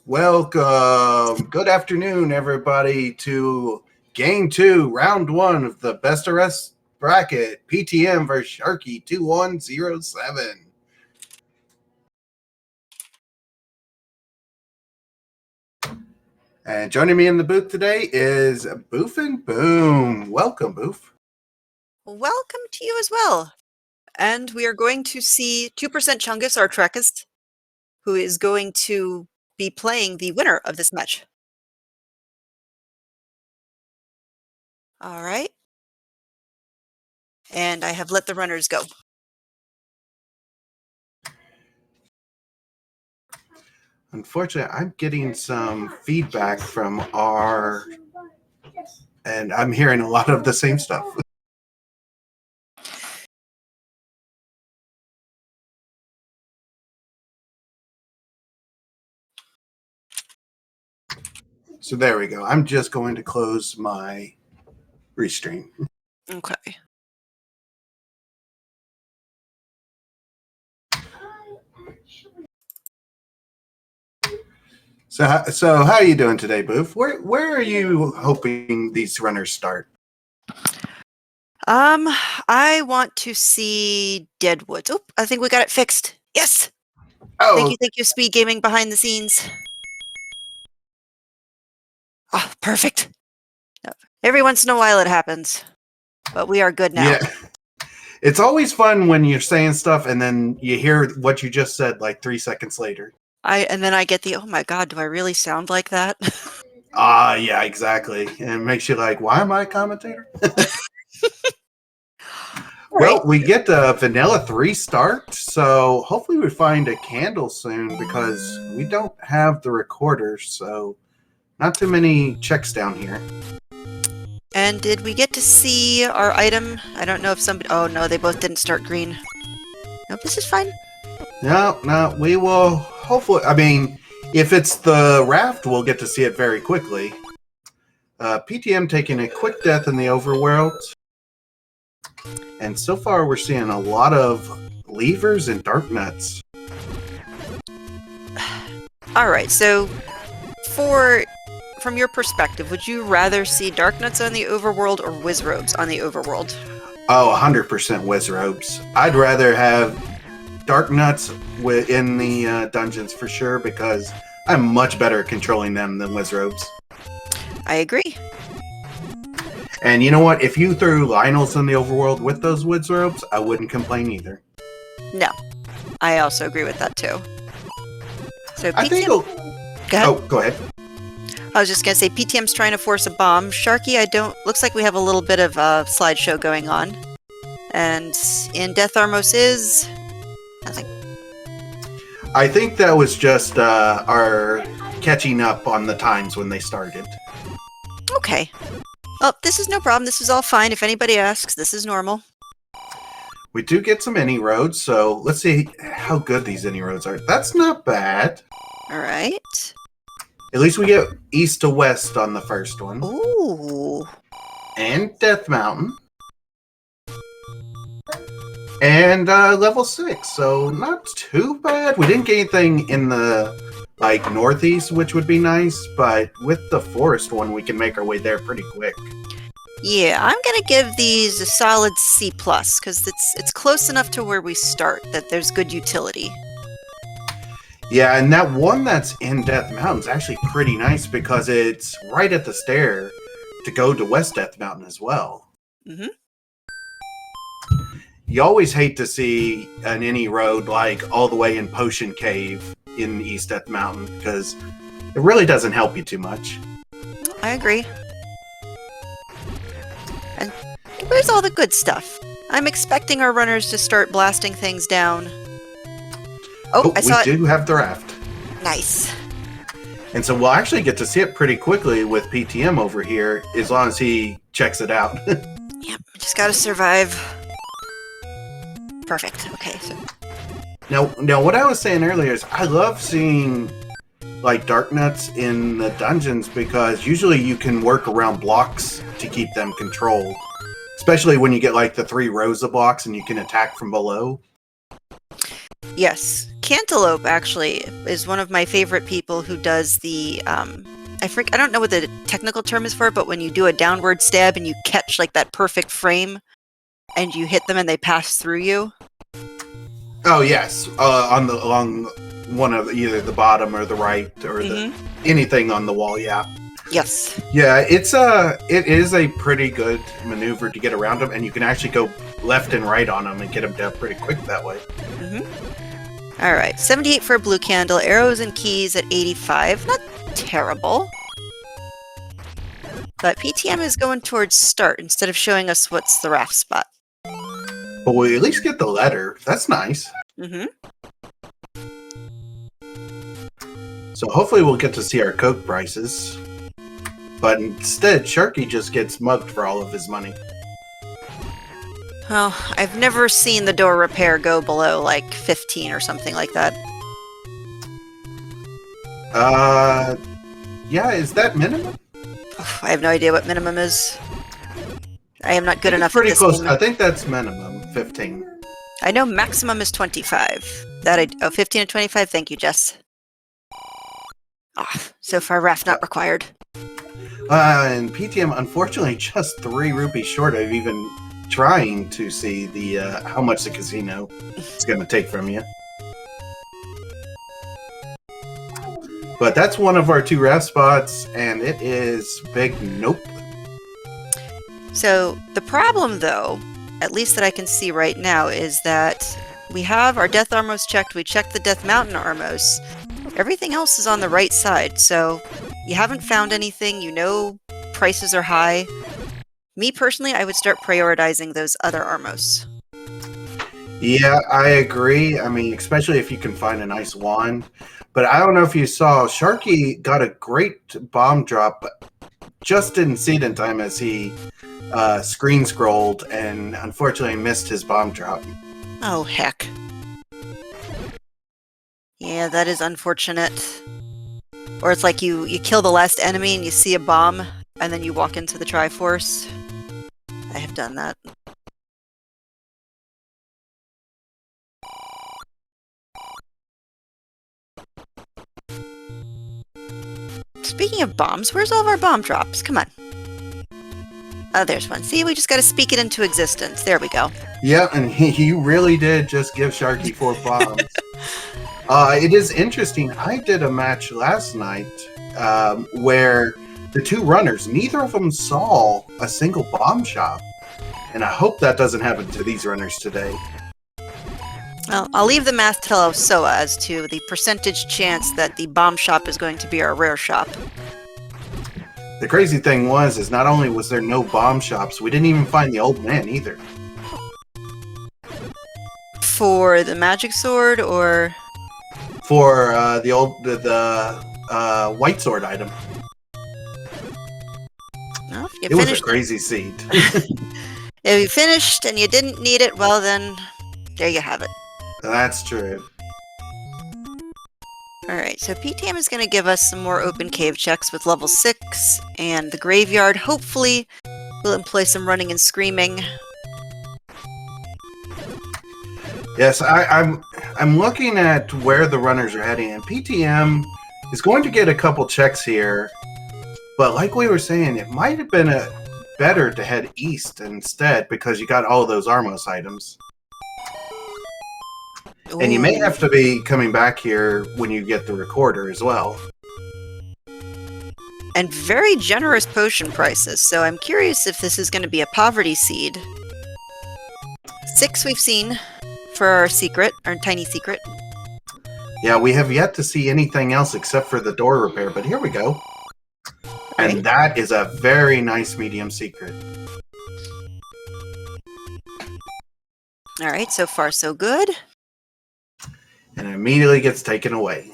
Welcome. Good afternoon, everybody, to Game 2, Round 1 of the Best of Rest bracket, PTM versus Sharky2107. And joining me in the booth today is Boof and Boom. Welcome, Boof. Welcome to you as well. And we are going to see 2% Chungus, our Trekkist, who is going to be playing the winner of this match. All right. And I have let the runners go. Unfortunately, I'm getting some feedback from our... And I'm hearing a lot of the same stuff. So there we go. I'm just going to close my restream. Okay. So how are you doing today, Boof? Where are you hoping these runners start? I want to see Deadwoods. Oh, I think we got it fixed. Yes. Oh, Thank you, SpeedGaming behind the scenes. Oh, perfect. Every once in a while it happens, but we are good now. Yeah. It's always fun when you're saying stuff and then you hear what you just said like 3 seconds later. And then I get the, oh my God, do I really sound like that? Yeah, exactly. And it makes you like, why am I a commentator? Well, we get the Vanilla 3 start, so hopefully we find a candle soon because we don't have the recorder, so not too many checks down here. And did we get to see our item? I don't know if somebody... Oh, no, they both didn't start green. Nope, this is fine. No, we will hopefully... I mean, if it's the raft, we'll get to see it very quickly. PTM taking a quick death in the overworld. And so far, we're seeing a lot of levers and dark nuts. Alright, so from your perspective, would you rather see dark nuts on the overworld or wizrobes on the overworld? Oh, 100% wizrobes. I'd rather have dark nuts in the dungeons for sure because I'm much better at controlling them than wizrobes. I agree. And you know what? If you threw Lionels in the overworld with those wizrobes, I wouldn't complain either. No, I also agree with that too. So I think Go ahead. Oh, go ahead. I was just gonna say PTM's trying to force a bomb. Sharky, looks like we have a little bit of a slideshow going on. And in Death Armos is nothing. I think that was just our catching up on the times when they started. Okay. Oh, this is no problem. This is all fine. If anybody asks, this is normal. We do get some any roads, so let's see how good these any roads are. That's not bad. All right. At least we get east to west on the first one. Ooh. And Death Mountain. And level 6, so not too bad. We didn't get anything in the northeast, which would be nice, but with the forest one, we can make our way there pretty quick. Yeah, I'm gonna give these a solid C+, because it's close enough to where we start that there's good utility. Yeah, and that one that's in Death Mountain is actually pretty nice because it's right at the stair to go to West Death Mountain as well. Mm-hmm. You always hate to see an any road like all the way in Potion Cave in East Death Mountain because it really doesn't help you too much. I agree. And where's all the good stuff? I'm expecting our runners to start blasting things down. Oh, I saw it. We do have the raft. Nice. And so we'll actually get to see it pretty quickly with PTM over here as long as he checks it out. Yep, just gotta survive. Perfect. Okay, so... Now, what I was saying earlier is I love seeing dark nuts in the dungeons because usually you can work around blocks to keep them controlled. Especially when you get the 3 rows of blocks and you can attack from below. Yes. Cantaloupe actually is one of my favorite people who does the I don't know what the technical term is for it, but when you do a downward stab and you catch like that perfect frame and you hit them and they pass through you. Oh yes, along one of either the bottom or the right or anything on the wall. Yeah. Yes. Yeah, it is a pretty good maneuver to get around them, and you can actually go left and right on them and get them down pretty quick that way. All right, 78 for a blue candle. Arrows and keys at 85. Not terrible. But PTM is going towards start instead of showing us what's the raft spot. But we at least get the letter. That's nice. So hopefully we'll get to see our Coke prices. But instead, Sharky just gets mugged for all of his money. Well, I've never seen the door repair go below like 15 or something like that. Yeah, is that minimum? I have no idea what minimum is. I am not good enough Pretty at this close. game. I think that's minimum, 15. I know maximum is 25. 15 and 25. Thank you, Jess. So far, raft not required. And PTM, unfortunately, just 3 rupees short of even trying to see the how much the casino is going to take from you. But that's one of our 2 raft spots, and it is big nope. So the problem, though, at least that I can see right now, is that we have our Death Armos checked. We checked the Death Mountain Armos. Everything else is on the right side, so you haven't found anything. You know prices are high. Me, personally, I would start prioritizing those other Armos. Yeah, I agree. I mean, especially if you can find a nice wand. But I don't know if you saw, Sharky got a great bomb drop, but just didn't see it in time as he screen scrolled and unfortunately missed his bomb drop. Oh, heck. Yeah, that is unfortunate. Or it's like you kill the last enemy and you see a bomb, and then you walk into the Triforce. I have done that. Speaking of bombs, where's all of our bomb drops? Come on. Oh, there's one. See, we just gotta speak it into existence. There we go. Yeah, and he really did just give Sharky 4 bombs. It is interesting. I did a match last night where the 2 runners, neither of them saw a single bomb shop. And I hope that doesn't happen to these runners today. Well, I'll leave the math to Soa as to the percentage chance that the bomb shop is going to be our rare shop. The crazy thing is not only was there no bomb shops, we didn't even find the old man either. For the magic sword, or for the white sword item? Well, if you it was a finished crazy seed. If you finished and you didn't need it, well then, there you have it. That's true. Alright, so PTM is going to give us some more open cave checks with level 6, and the graveyard, hopefully, will employ some running and screaming. Yes, I'm looking at where the runners are heading, and PTM is going to get a couple checks here, but like we were saying, it might have been better to head east instead, because you got all those Armos items. Ooh. And you may have to be coming back here when you get the recorder as well. And very generous potion prices, so I'm curious if this is going to be a poverty seed. 6 we've seen for our secret, our tiny secret. Yeah, we have yet to see anything else except for the door repair, but here we go. Right. And that is a very nice medium secret. Alright, so far so good. And it immediately gets taken away.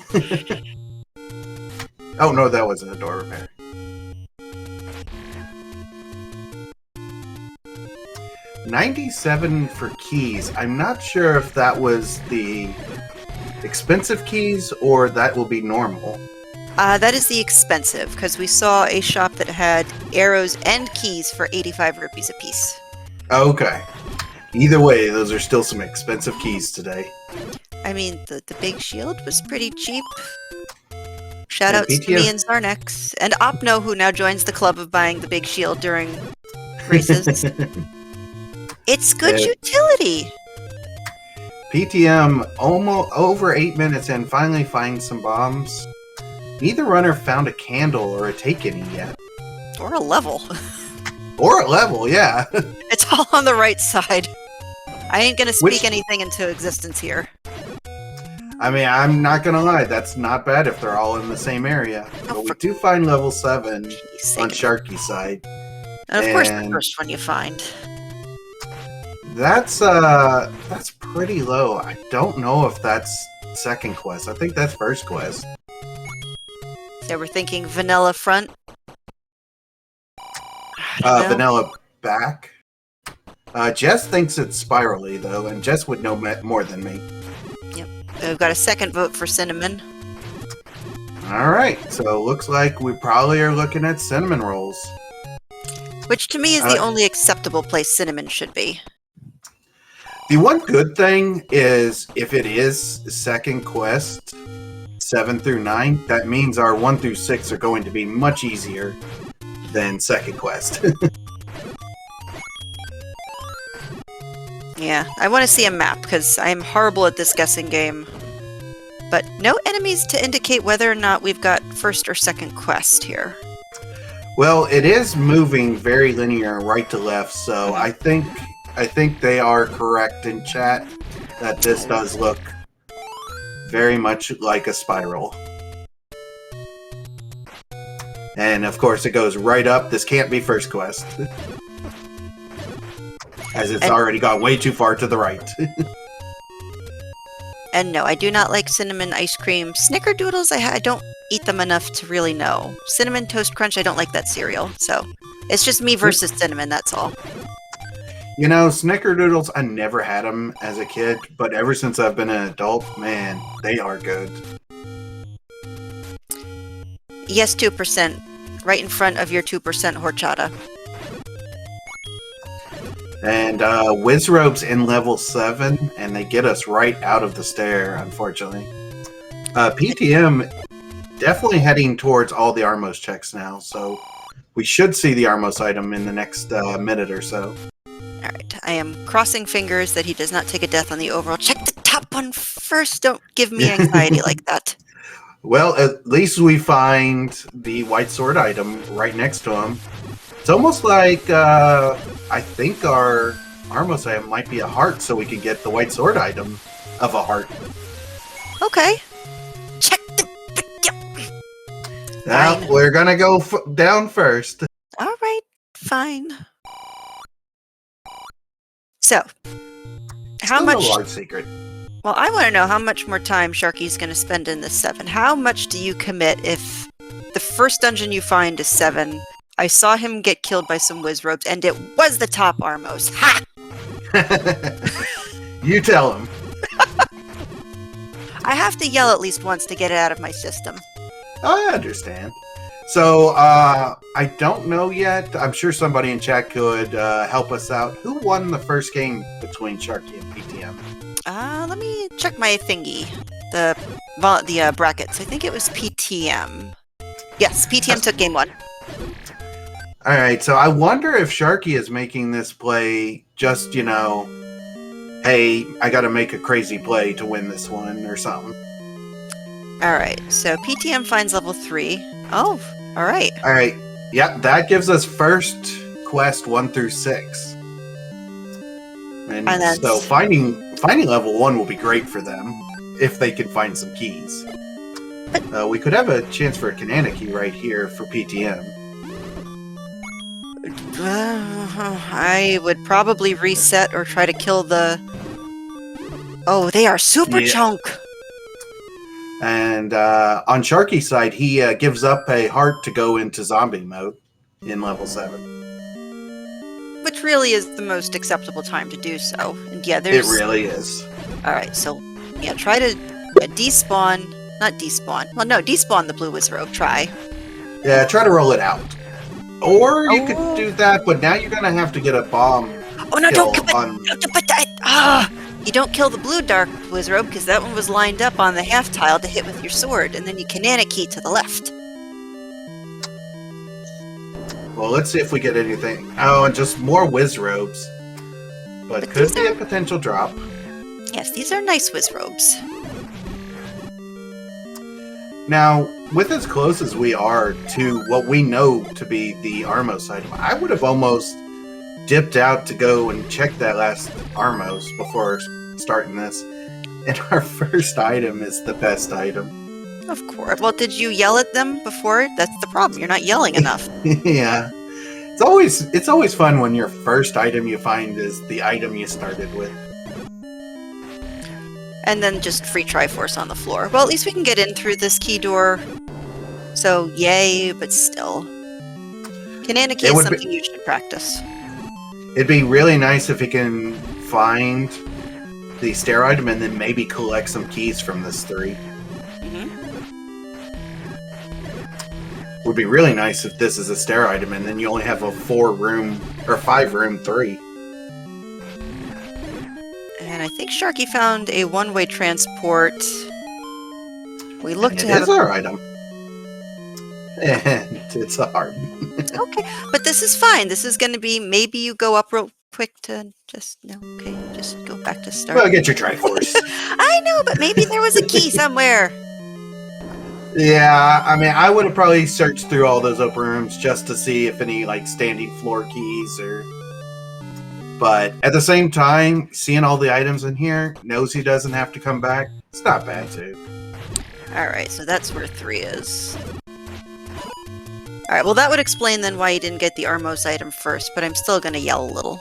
Oh no, that wasn't a door repair. $97 for keys. I'm not sure if that was the expensive keys or that will be normal. That is the expensive, because we saw a shop that had arrows and keys for 85 rupees a piece. Okay. Either way, those are still some expensive keys today. I mean, the big shield was pretty cheap. Shout And outs to me and Zarnex. And Opno, who now joins the club of buying the big shield during races. It's good utility! PTM almost over 8 minutes in finally finds some bombs. Neither runner found a candle or a take any yet. Or a level. Or a level, yeah. It's all on the right side. I ain't gonna speak anything into existence here. I mean, I'm not gonna lie, that's not bad if they're all in the same area. But we do find level 7 on Sharky's side. And of course the first one you find. That's pretty low. I don't know if that's second quest. I think that's first quest. So we're thinking vanilla front. Vanilla back. Jess thinks it's spirally though, and Jess would know more than me. Yep. We've got a second vote for cinnamon. Alright, so looks like we probably are looking at cinnamon rolls. Which to me is the only acceptable place cinnamon should be. The one good thing is if it is second quest, 7 through 9, that means our 1 through 6 are going to be much easier than second quest. Yeah, I want to see a map, because I am horrible at this guessing game. But no enemies to indicate whether or not we've got first or second quest here. Well, it is moving very linear right to left, so I think they are correct in chat that this does look very much like a spiral. And of course it goes right up. This can't be first quest. As it's already gone way too far to the right. And no, I do not like cinnamon ice cream. Snickerdoodles, I don't eat them enough to really know. Cinnamon Toast Crunch, I don't like that cereal. So it's just me versus cinnamon, that's all. You know, Snickerdoodles, I never had them as a kid, but ever since I've been an adult, man, they are good. Yes, 2%. Right in front of your 2% horchata. And Wizrobe's in level 7, and they get us right out of the stair, unfortunately. PTM definitely heading towards all the Armos checks now, so we should see the Armos item in the next minute or so. Alright, I am crossing fingers that he does not take a death on the overall. Check the top one first! Don't give me anxiety like that. Well, at least we find the white sword item right next to him. It's almost like, I think our Armos item might be a heart, so we can get the white sword item of a heart. Okay. Check the... Now, we're gonna go down first. Alright, fine. So, how much... Still a large secret. Well, I want to know how much more time Sharky's going to spend in this 7. How much do you commit if the first dungeon you find is 7? I saw him get killed by some Wizrobes, and it was the top Armos. Ha! You tell him. I have to yell at least once to get it out of my system. I understand. So, I don't know yet. I'm sure somebody in chat could help us out. Who won the first game between Sharky and PTM? Let me check my thingy. The brackets. I think it was PTM. Yes, PTM took game 1. Alright, so I wonder if Sharky is making this play just, you know, hey, I gotta make a crazy play to win this one or something. Alright, so PTM finds level 3. Oh, alright. Alright, yep, that gives us first quest 1 through 6. And so finding level 1 will be great for them if they can find some keys. We could have a chance for a Canana key right here for PTM. I would probably reset or try to kill the... Oh, they are super chunk! And on Sharky's side, he gives up a heart to go into zombie mode in level 7. Which really is the most acceptable time to do so. And yeah, there's... It really is. Alright, so yeah, try to despawn... Not despawn. Well, no, despawn the blue Wizrobe. Try. Yeah, try to roll it out. Or you could do that, but now you're gonna have to get a bomb. Oh no! Don't commit. You don't kill the blue dark wizrobe because that one was lined up on the half tile to hit with your sword, and then you Canana key to the left. Well, let's see if we get anything. Oh, and just more wizrobes. But could be a potential drop. Yes, these are nice wizrobes. Now, with as close as we are to what we know to be the Armos item, I would have almost dipped out to go and check that last Armos before starting this. And our first item is the best item. Of course. Well, did you yell at them before? That's the problem. You're not yelling enough. Yeah. It's always fun when your first item you find is the item you started with. And then just free Triforce on the floor. Well, at least we can get in through this key door. So, yay, but still. Canana key is something you should practice. It'd be really nice if you can find the stair item and then maybe collect some keys from this 3. Would be really nice if this is a stair item and then you only have a 4-room or 5-room 3. And I think Sharky found a one-way transport. We look to have our item. And it's hard. Okay, but this is fine. This is going to be, maybe you go up real quick to just, no, okay, just go back to start. Well, get your Triforce. I know, but maybe there was a key somewhere. Yeah, I mean, I would have probably searched through all those open rooms just to see if any, like, standing floor keys or... But at the same time, seeing all the items in here, knows he doesn't have to come back. It's not bad, too. Alright, so that's where 3 is. Alright, well that would explain then why you didn't get the Armos item first, but I'm still gonna yell a little.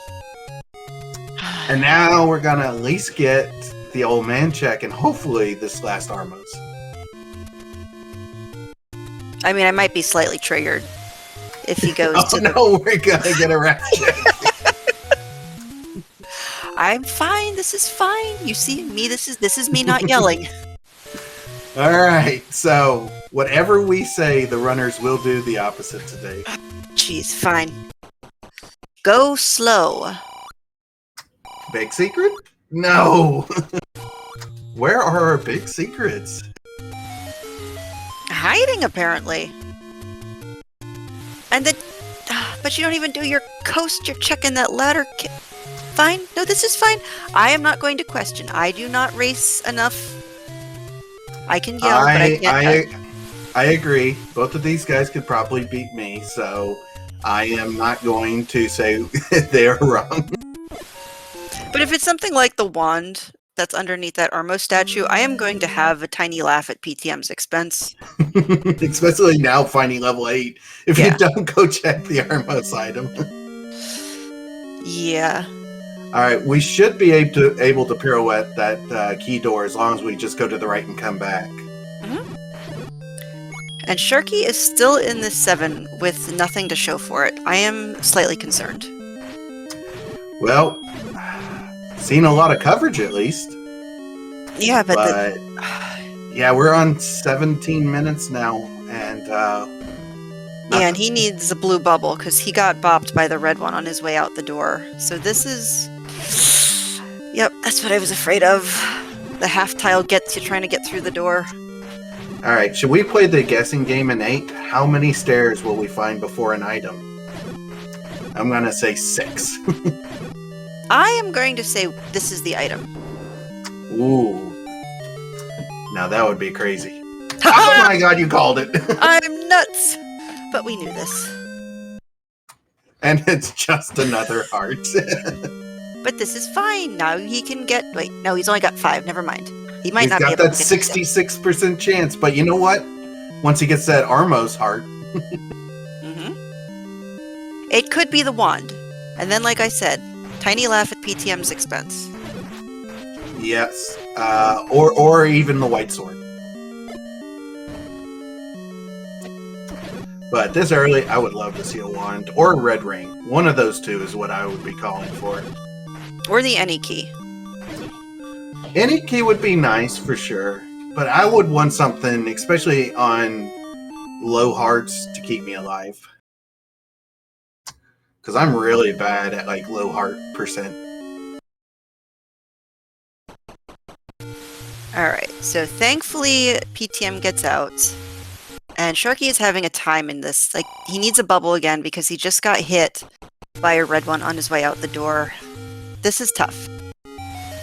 And now we're gonna at least get the old man check and hopefully this last Armos. I mean, I might be slightly triggered if he goes to the... no, we're gonna get a rat check. I'm fine. This is fine. You see me. This is me not yelling. All right. So whatever we say, the runners will do the opposite today. Jeez, fine. Go slow. Big secret? No. Where are our big secrets? Hiding, apparently. And then, but you don't even do your coast. You're checking that ladder. Fine. No, this is fine. I am not going to question. I do not race enough. I can yell, but I can't. I agree. Both of these guys could probably beat me, so I am not going to say they're wrong. But if it's something like the wand that's underneath that Armo statue, I am going to have a tiny laugh at PTM's expense. Especially now finding level 8. If you don't go check the Armos item. Yeah. Alright, we should be able to pirouette that key door as long as we just go to the right and come back. And Sharky is still in the 7 with nothing to show for it. I am slightly concerned. Well, seen a lot of coverage at least. Yeah, but yeah, we're on 17 minutes now, and yeah, and he needs a blue bubble because he got bopped by the red one on his way out the door. So this is... Yep, that's what I was afraid of. The half tile gets you trying to get through the door. Alright, should we play the guessing game in 8? How many stairs will we find before an item? I'm gonna say 6. I am going to say this is the item. Ooh. Now that would be crazy. Oh my god, you called it! I'm nuts! But we knew this. And it's just another heart. But this is fine. Now he can get... Wait, no, he's only got 5. Never mind. He might He's not got be able that to get 66% chance, but you know what? Once he gets that Armos heart... It could be the wand. And then, like I said, tiny laugh at PTM's expense. Yes. Or even the white sword. But this early, I would love to see a wand or a red ring. One of those two is what I would be calling for. Or the any key. Any key would be nice for sure, but I would want something, especially on low hearts, to keep me alive. Because I'm really bad at like low heart percent. Alright, so thankfully PTM gets out. And Sharky is having a time in this. Like, he needs a bubble again because he just got hit by a red one on his way out the door. This is tough.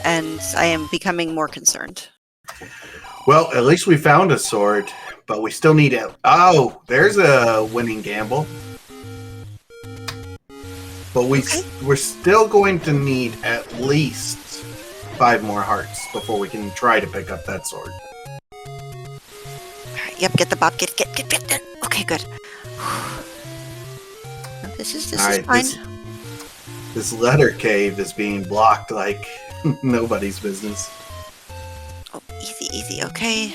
And I am becoming more concerned. Well, at least we found a sword, but we still need it. Oh, there's a winning gamble. But we're still going to need at least 5 more hearts before we can try to pick up that sword. Yep, get the bob. Get. Okay, good. This is fine. This letter cave is being blocked like nobody's business. Oh, easy. Okay.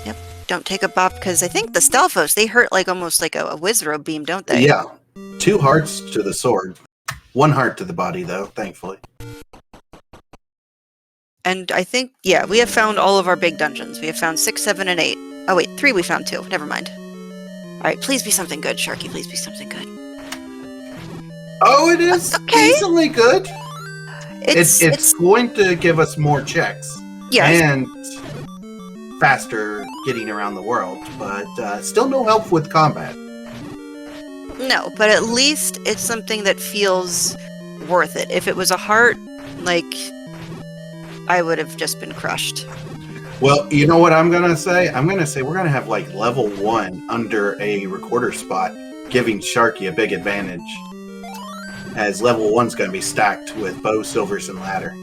Yep. Don't take a bop because I think the Stalfos, they hurt like almost like a Wizrobe beam, don't they? Yeah. 2 hearts to the sword. 1 heart to the body, though, thankfully. And I think, yeah, we have found all of our big dungeons. We have found 6, 7, and 8. Oh, wait, 3 we found too. Never mind. Alright, please be something good, Sharky. Please be something good. Oh, it is decently good. It's going to give us more checks. Yes. And faster getting around the world, but still no help with combat. No, but at least it's something that feels worth it. If it was a heart, like, I would have just been crushed. Well, you know what I'm going to say? I'm going to say we're going to have, like, level 1 under a recorder spot, giving Sharky a big advantage. As level 1's going to be stacked with bow, silvers, and ladder.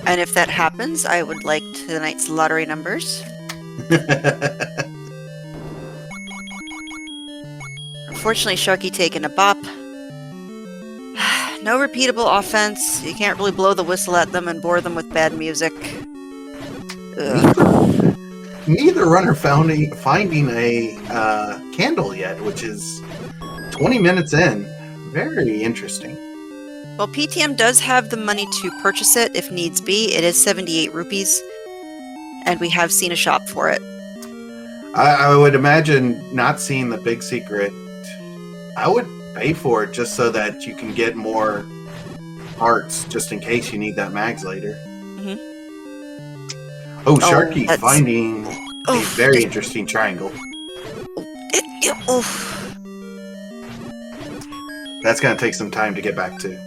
And if that happens, I would like tonight's lottery numbers. Unfortunately, Sharky taking a bop. No repeatable offense. You can't really blow the whistle at them and bore them with bad music. Neither runner finding a candle yet, which is 20 minutes in. Very interesting. Well, PTM does have the money to purchase it if needs be. It is 78 rupees, and we have seen a shop for it. I would imagine not seeing the big secret. I would pay for it just so that you can get more hearts, just in case you need that mags later. Mm-hmm. Oh, Sharky finding a very interesting triangle. That's going to take some time to get back to.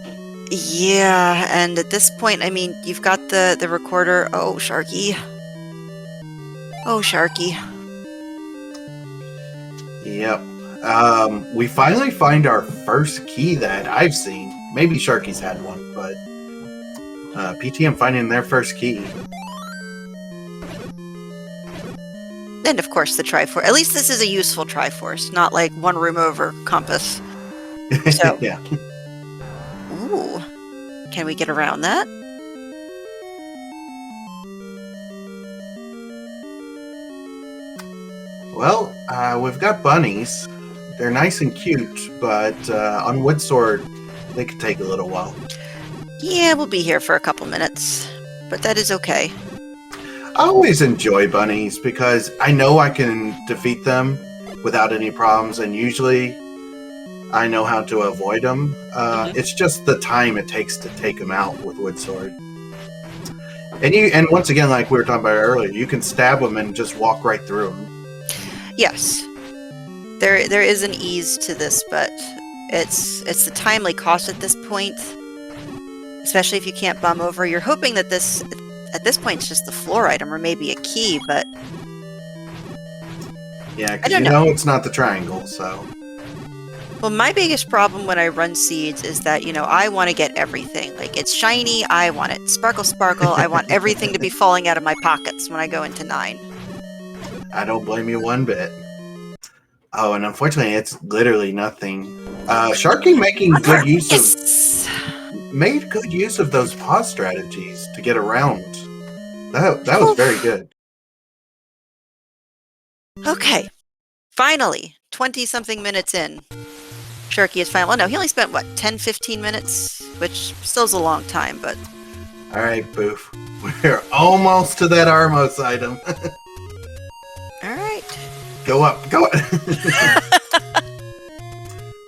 Yeah, and at this point, I mean, you've got the recorder. Oh, Sharky. Oh, Sharky. Yep. We finally find our first key that I've seen. Maybe Sharky's had one, but PTM finding their first key. And of course the Triforce. At least this is a useful Triforce, not like one room over compass. So, yeah. Ooh. Can we get around that? Well, we've got bunnies. They're nice and cute, but on Woodsword, they could take a little while. Yeah, we'll be here for a couple minutes, but that is okay. I always enjoy bunnies because I know I can defeat them without any problems, and usually I know how to avoid them. It's just the time it takes to take them out with Woodsword. And once again, like we were talking about earlier, you can stab them and just walk right through them. Yes. There is an ease to this, but it's the timely cost at this point. Especially if you can't bum over. You're hoping that this, at this point, it's just the floor item or maybe a key, but... Yeah, because you know it's not the triangle, so... Well, my biggest problem when I run seeds is that, you know, I want to get everything. Like, it's shiny, I want it. Sparkle, sparkle, I want everything to be falling out of my pockets when I go into 9. I don't blame you one bit. Oh, and unfortunately, it's literally nothing. Sharky making good use made good use of those pause strategies to get around. That was very good. Okay. Finally, 20-something minutes in. Sharky is fine. Well, no, he only spent, what, 10, 15 minutes? Which still is a long time, but... Alright, Boof. We're almost to that Armos item. Alright. Go up. Go up.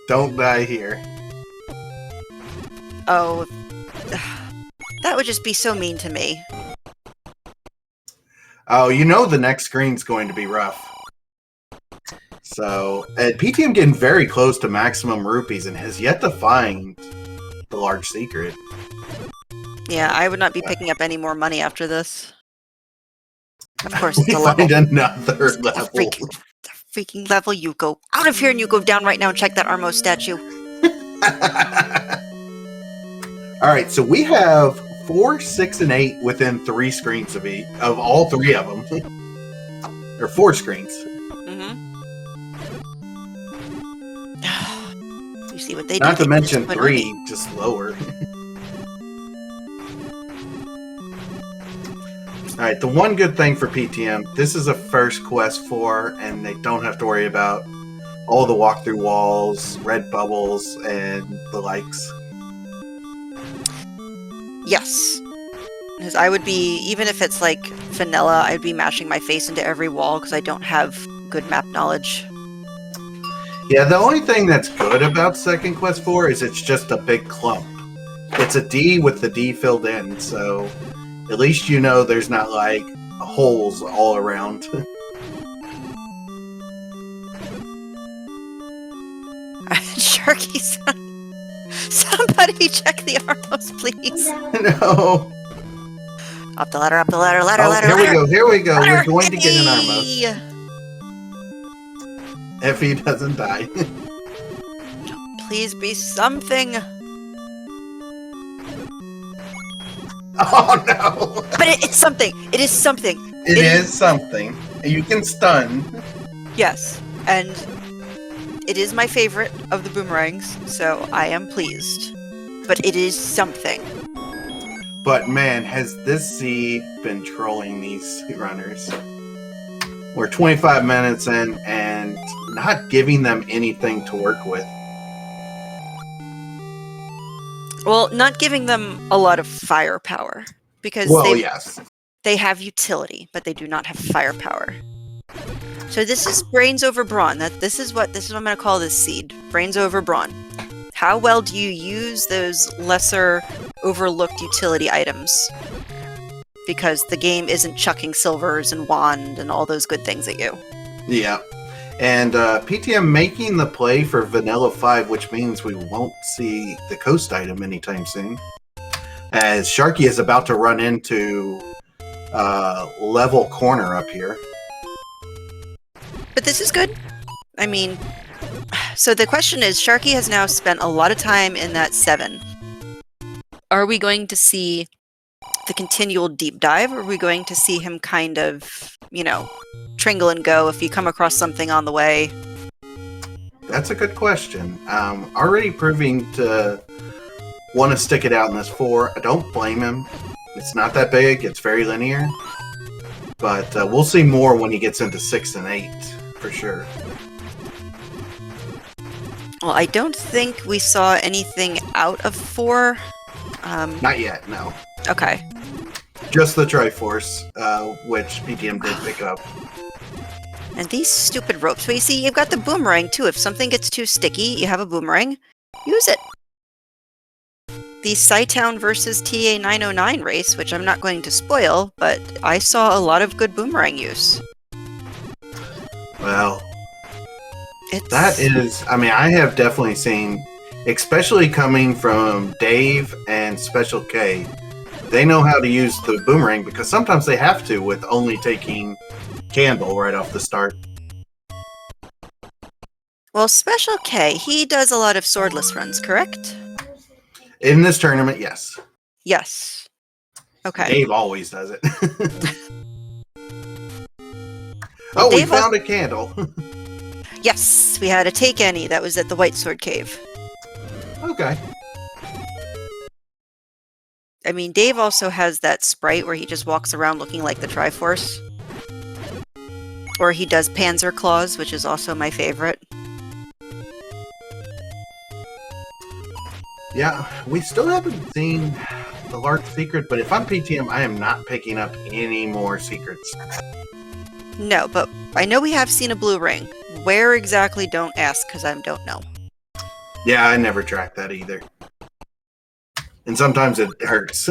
Don't die here. Oh. That would just be so mean to me. Oh, you know the next screen's going to be rough. So, PTM getting very close to maximum rupees and has yet to find the large secret. Yeah, I would not be picking up any more money after this. Of course, it's We a level. find another It's level. a freaking level. You go out of here and you go down right now and check that Armo statue. Alright, so we have 4, 6, and 8 within 3 screens of all 3 of them. Or 4 screens. You see what they do. Not to mention They 3, just lower. Alright, the one good thing for PTM, this is a first quest for, and they don't have to worry about all the walkthrough walls, red bubbles, and the likes. Yes. Because I would be, even if it's like vanilla, I'd be mashing my face into every wall because I don't have good map knowledge. Yeah, the only thing that's good about Second Quest 4 is it's just a big clump. It's a D with the D filled in, so at least you know there's not like holes all around. Sharky, somebody check the Armos, please. No. Up the ladder, ladder, Oh, ladder. here we go. Ladder. We're going to get an Armos. Hey! If he doesn't die. Please be something. Oh no! But it's something. It is something. It is something. You can stun. Yes, and it is my favorite of the boomerangs, so I am pleased. But it is something. But man, has this seed been trolling these runners? We're 25 minutes in and not giving them anything to work with. Well, not giving them a lot of firepower because yes. they have utility, but they do not have firepower. So this is brains over brawn. This is what I'm going to call this seed. Brains over brawn. How well do you use those lesser overlooked utility items? Because the game isn't chucking silvers and wand and all those good things at you. Yeah. And PTM making the play for Vanilla 5, which means we won't see the coast item anytime soon. As Sharky is about to run into level corner up here. But this is good. I mean, so the question is, Sharky has now spent a lot of time in that 7. Are we going to see the continual deep dive, or are we going to see him kind of, tringle and go if you come across something on the way? That's a good question. Already proving to want to stick it out in this 4. I don't blame him. It's not that big. It's very linear. But we'll see more when he gets into 6 and 8, for sure. Well, I don't think we saw anything out of 4. Not yet, no. Okay. Just the Triforce, which PTM did pick up. And these stupid ropes. Well, you see, you've got the boomerang, too. If something gets too sticky, you have a boomerang. Use it. The Sci-Town versus TA909 race, which I'm not going to spoil, but I saw a lot of good boomerang use. Well, that is... I mean, I have definitely seen, especially coming from Dave and Special K, they know how to use the boomerang because sometimes they have to with only taking Candle right off the start. Well, Special K, he does a lot of swordless runs, correct? In this tournament, yes. Yes. Okay. Dave always does it. Oh, we found a candle. Yes, we had a Take Any that was at the White Sword Cave. Okay. I mean, Dave also has that sprite where he just walks around looking like the Triforce. Or he does Panzer Claws, which is also my favorite. Yeah, we still haven't seen the large secret, but if I'm PTM, I am not picking up any more secrets. No, but I know we have seen a blue ring. Where exactly, don't ask, because I don't know. Yeah, I never track that either. And sometimes it hurts.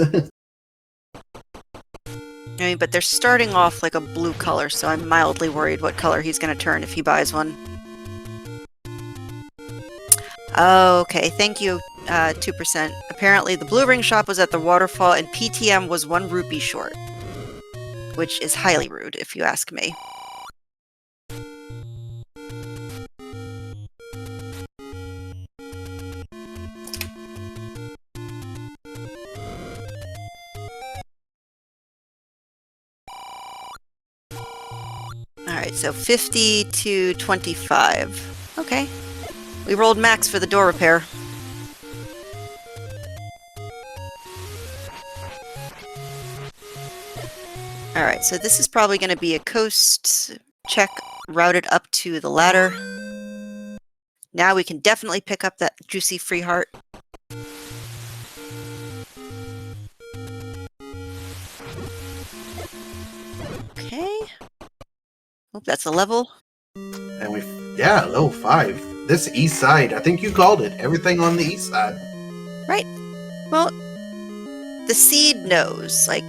I mean, but they're starting off like a blue color, so I'm mildly worried what color he's going to turn if he buys one. Okay, thank you, 2%. Apparently the blue ring shop was at the waterfall and PTM was 1 rupee short. Which is highly rude, if you ask me. Alright, so 50 to 25. Okay. We rolled max for the door repair. Alright, so this is probably going to be a coast check routed up to the ladder. Now we can definitely pick up that juicy free heart. Okay. Oh, that's a level. And yeah, level 5. This east side, I think you called it. Everything on the east side. Right. Well, the seed knows. Like,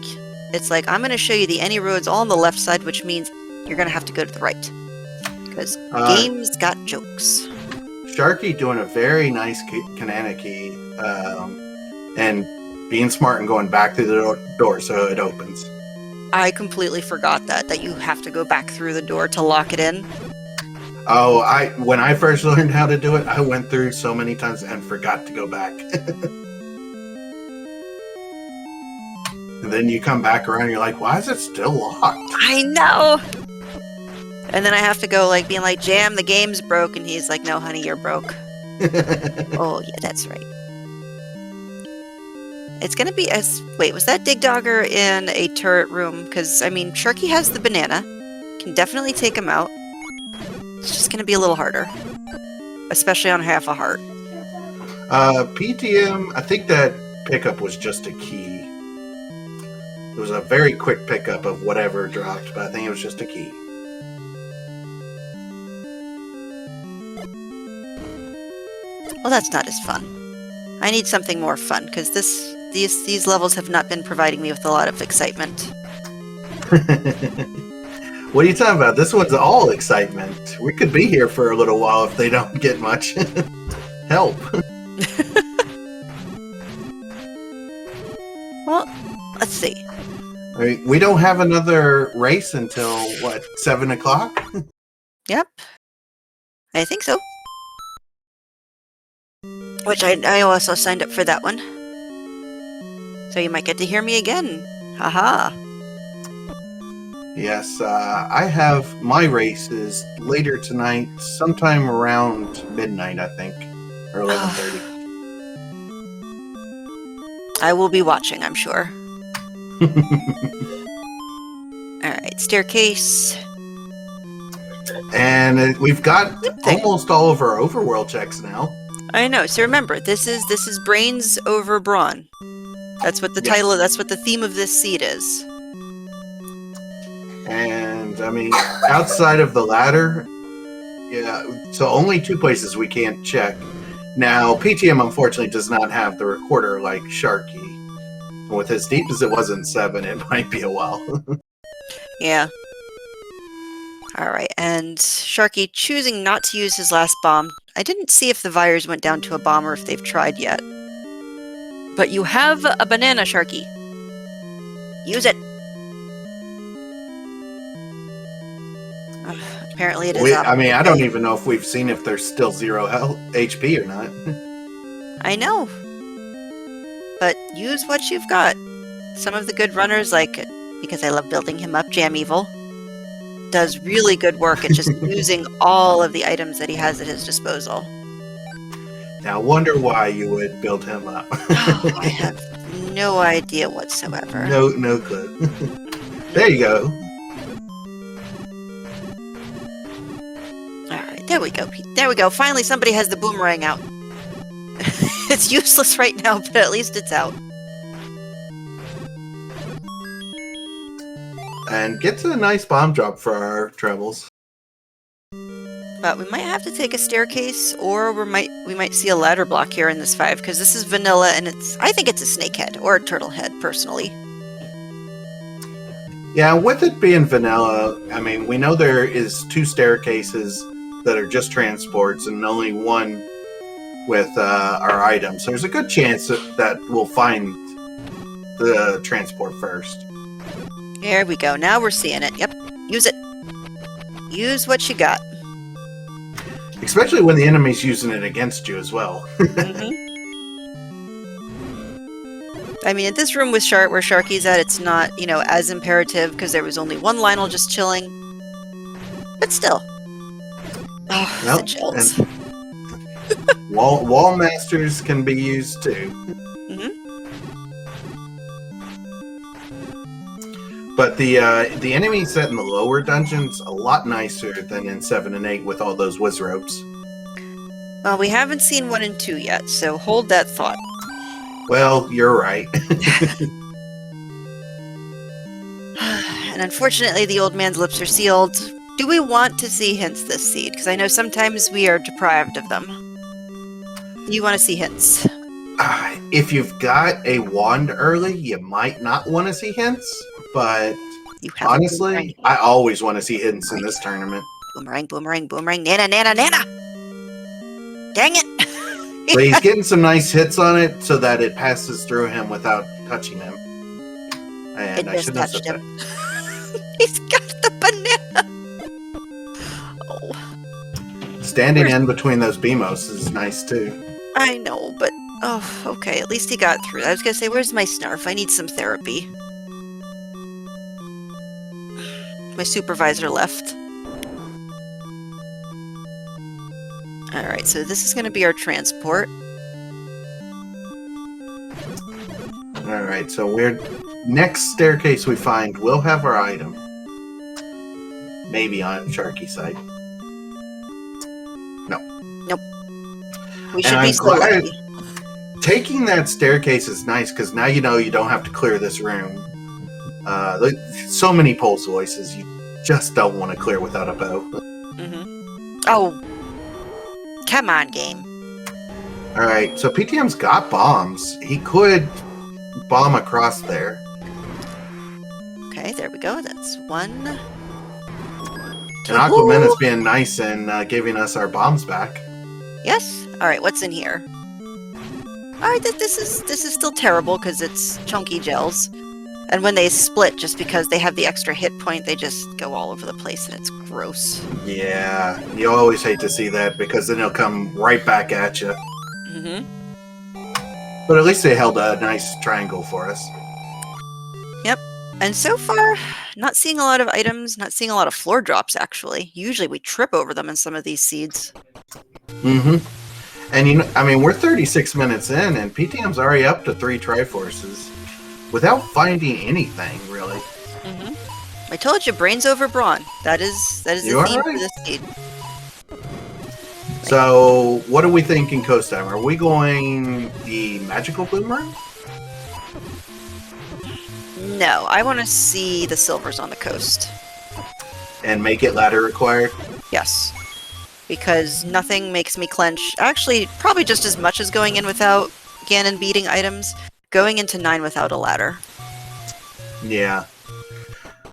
it's like, I'm going to show you the any roads all on the left side, which means you're going to have to go to the right. Because game's got jokes. Sharky doing a very nice Kananaki, and being smart and going back through the door so it opens. I completely forgot that you have to go back through the door to lock it in. Oh, when I first learned how to do it, I went through so many times and forgot to go back. And then you come back around and you're like, why is it still locked? I know! And then I have to go, like, being like, Jam, the game's broke. And he's like, no, honey, you're broke. Oh, yeah, that's right. It's gonna be wait, was that Dig Dogger in a turret room? Because, I mean, Sharky has the banana. Can definitely take him out. It's just gonna be a little harder. Especially on half a heart. PTM, I think that pickup was just a key. It was a very quick pickup of whatever dropped, but I think it was just a key. Well, that's not as fun. I need something more fun, because these levels have not been providing me with a lot of excitement. What are you talking about? This one's all excitement. We could be here for a little while if they don't get much help. Well, let's see. I mean, we don't have another race until, what, 7 o'clock? Yep. I think so. Which I also signed up for that one. So you might get to hear me again. Haha. Yes, I have my races later tonight, sometime around midnight, I think, or 11:30. I will be watching, I'm sure. Alright, staircase. And we've got almost all of our overworld checks now. I know. So remember, this is brains over brawn. That's what the title. That's what the theme of this seed is. And I mean, outside of the ladder, yeah. So only 2 places we can't check. Now, PTM unfortunately does not have the recorder like Sharky. With as deep as it was in 7, it might be a while. Yeah. Alright, and Sharky choosing not to use his last bomb. I didn't see if the Vires went down to a bomb or if they've tried yet. But you have a banana, Sharky. Use it! Apparently it is I mean, I don't even know if we've seen if there's still 0 HP or not. I know. But use what you've got. Some of the good runners, like, because I love building him up, Jam Evil, does really good work at just using all of the items that he has at his disposal. Now, I wonder why you would build him up. Oh, I have no idea whatsoever. No clue. There you go. Alright, there we go, Pete. There we go. Finally, somebody has the boomerang out. It's useless right now, but at least it's out. And gets a nice bomb drop for our trebles. But we might have to take a staircase, or we might see a ladder block here in this 5, because this is vanilla, and I think it's a snake head, or a turtle head, personally. Yeah, with it being vanilla, I mean, we know there is 2 staircases that are just transports and only one with our items. So there's a good chance that we'll find the transport first. There we go. Now we're seeing it. Yep. Use it. Use what you got. Especially when the enemy's using it against you as well. I mean, in this room with where Sharky's at, it's not, you know, as imperative because there was only one Lionel just chilling. But still. Oh, Nope. the gels. Wall masters can be used too. But the enemy set in the lower dungeons a lot nicer than in 7 and 8 with all those whiz ropes. Well, we haven't seen 1 and 2 yet, so hold that thought. Well, you're right. And unfortunately, the old man's lips are sealed. Do we want to see hints this seed? Because I know sometimes we are deprived of them. Do you want to see hints? If you've got a wand early, you might not want to see hints. But honestly, I always want to see hints in this tournament. Boomerang, boomerang, boomerang, nana, nana, nana! Dang it! But he's getting some nice hits on it so that it passes through him without touching him. And I shouldn't have said that. He's got the banana! Oh. Standing in between those BMOs is nice too. I know, but oh, okay, at least he got through. I was gonna say, where's my snarf? I need some therapy. My supervisor left. Alright, so this is going to be our transport. Alright, so next staircase we find, we'll have our item. Maybe on Sharky's side. No. Nope. We should be so lucky. Taking that staircase is nice, because now you know you don't have to clear this room. So many pulse voices, you just don't want to clear without a bow. Oh, come on, game. Alright, so PTM's got bombs. He could bomb across there. Okay, there we go. That's 1. And Aquaman is being nice and giving us our bombs back. Yes? Alright, what's in here? Alright, this is still terrible because it's chunky gels. And when they split, just because they have the extra hit point, they just go all over the place, and it's gross. Yeah, you always hate to see that, because then they'll come right back at you. But at least they held a nice triangle for us. Yep. And so far, not seeing a lot of items, not seeing a lot of floor drops, actually. Usually we trip over them in some of these seeds. And, you know, I mean, we're 36 minutes in, and PTM's already up to 3 Triforces. Without finding anything, really. I told you, brains over brawn. That is the theme for this seed. So, what are we thinking coast time? Are we going the magical boomerang? No, I want to see the silvers on the coast. And make it ladder required? Yes. Because nothing makes me clench. Actually, probably just as much as going in without Ganon beating items. Going into 9 without a ladder. Yeah.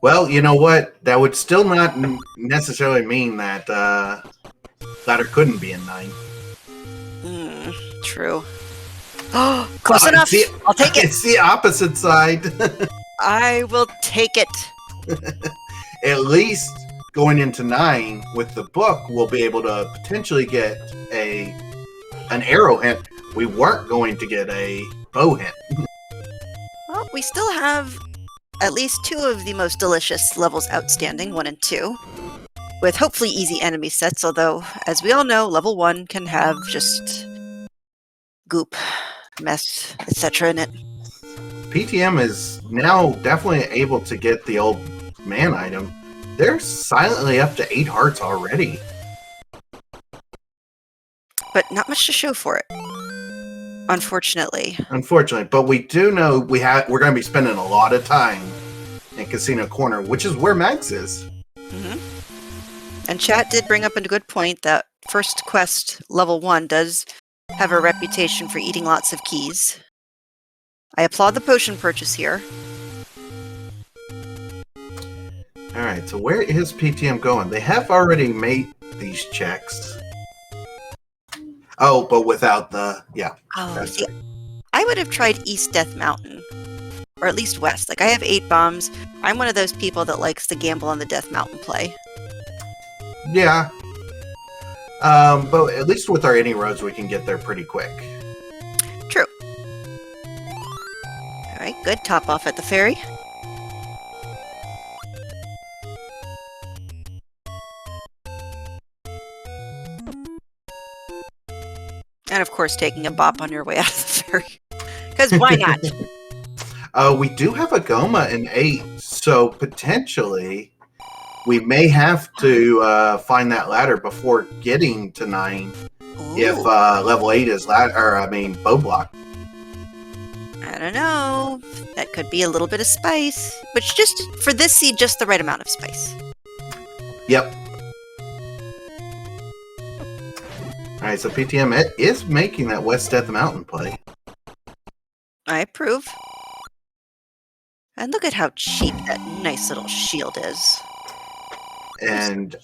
Well, you know what? That would still not necessarily mean that ladder couldn't be in 9. True. Oh, close enough! I'll take it! It's the opposite side. I will take it. At least going into 9 with the book, we'll be able to potentially get an arrow hint. We weren't going to get a bow hint. Well, we still have at least 2 of the most delicious levels outstanding, 1 and 2. With hopefully easy enemy sets, although, as we all know, level 1 can have just goop, mess, etc. in it. PTM is now definitely able to get the old man item. They're silently up to 8 hearts already. But not much to show for it. Unfortunately. But we do know we're going to be spending a lot of time in Casino Corner, which is where Max is. And chat did bring up a good point that first quest, level 1, does have a reputation for eating lots of keys. I applaud the potion purchase here. All right, so where is PTM going? They have already made these checks. Oh, but without the... Yeah. Oh, see, I would have tried East Death Mountain. Or at least West. Like, I have 8 bombs. I'm one of those people that likes to gamble on the Death Mountain play. Yeah. But at least with our any roads, we can get there pretty quick. True. Alright, good. Top off at the ferry. And of course, taking a bop on your way out of the ferry. Because why not? We do have a Goma in 8, so potentially we may have to find that ladder before getting to 9. Ooh. If level 8 is bow block. I don't know. That could be a little bit of spice. Which just, for this seed, just the right amount of spice. Yep. Alright, so PTM is making that West Death Mountain play. I approve. And look at how cheap that nice little shield is. And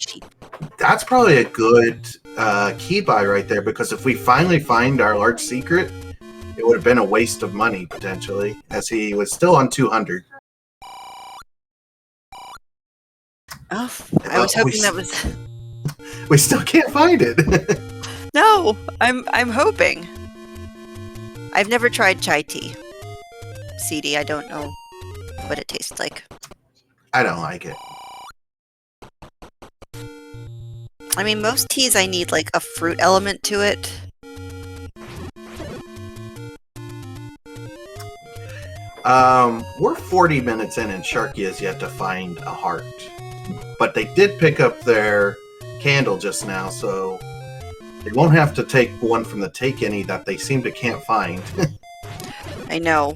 that's probably a good key buy right there, because if we finally find our large secret, it would have been a waste of money, potentially, as he was still on 200. Oh, I was hoping that was... We still can't find it. No, I'm hoping. I've never tried chai tea. CD, I don't know what it tastes like. I don't like it. I mean, most teas I need like a fruit element to it. We're 40 minutes in and Sharky has yet to find a heart. But they did pick up their candle just now, so they won't have to take one from the take any that they seem to can't find. I know.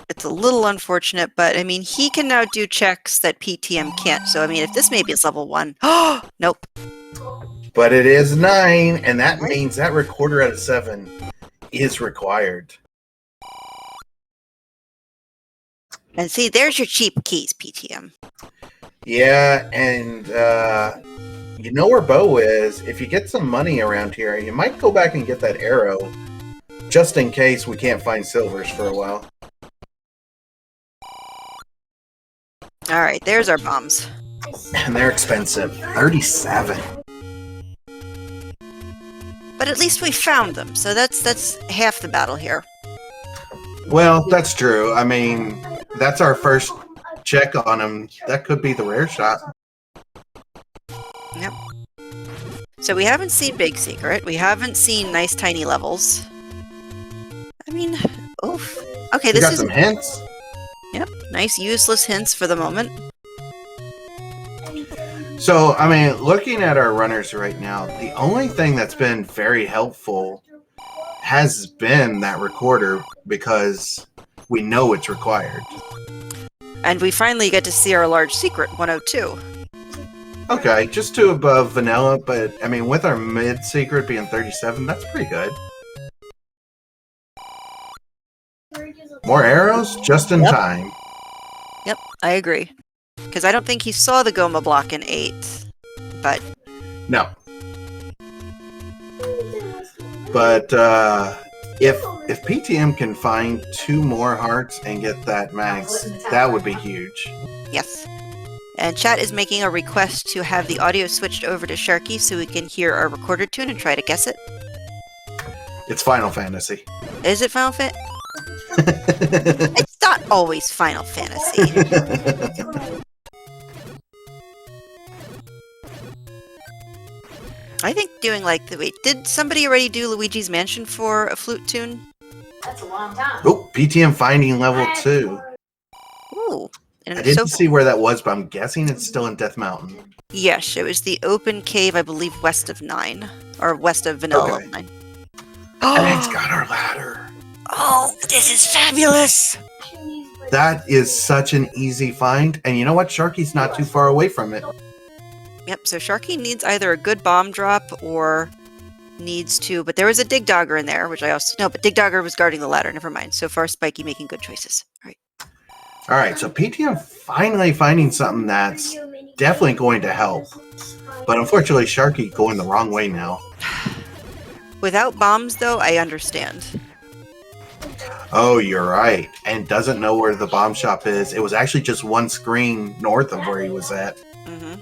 It's a little unfortunate, but I mean, he can now do checks that PTM can't. So, I mean, if this maybe is level 1. Oh, nope. But it is 9, and that means that recorder at a 7 is required. And see, there's your cheap keys, PTM. Yeah, and you know where Bo is. If you get some money around here, you might go back and get that arrow, just in case we can't find silvers for a while. Alright, there's our bombs. And they're expensive. 37. But at least we found them, so that's half the battle here. Well, that's true. I mean, that's our first check on them. That could be the rare shot. Yep. So we haven't seen Big Secret. We haven't seen nice tiny levels. I mean, oof. Okay, we got some hints. Yep, nice useless hints for the moment. So, I mean, looking at our runners right now, the only thing that's been very helpful has been that recorder, because we know it's required. And we finally get to see our large secret, 102. Okay, just 2 above vanilla, but I mean, with our mid secret being 37, that's pretty good. More arrows, just in time. Yep, I agree. Because I don't think he saw the Goma block in 8, but... No. But if PTM can find 2 more hearts and get that max, that would be huge. Yes. And chat is making a request to have the audio switched over to Sharky so we can hear our recorder tune and try to guess it. It's Final Fantasy. Is it Final Fantasy? It's not always Final Fantasy. I think doing like the... Wait, did somebody already do Luigi's Mansion for a flute tune? That's a long time. Oh, PTM finding level 2. Ooh. And I didn't see where that was, but I'm guessing it's still in Death Mountain. Yes, it was the open cave, I believe, west of 9. Or west of Vanilla Okay. 9. And it's got our ladder. Oh, this is fabulous! That is such an easy find. And you know what? Sharky's not too far away from it. Yep, so Sharky needs either a good bomb drop or needs to... But there was a Dig Dogger in there, which I also... No, but Dig Dogger was guarding the ladder. Never mind. So far, Spiky making good choices. All right. All right, so PTM finally finding something that's definitely going to help. But unfortunately, Sharky going the wrong way now. Without bombs, though, I understand. Oh, you're right. And doesn't know where the bomb shop is. It was actually just one screen north of where he was at. Mm-hmm.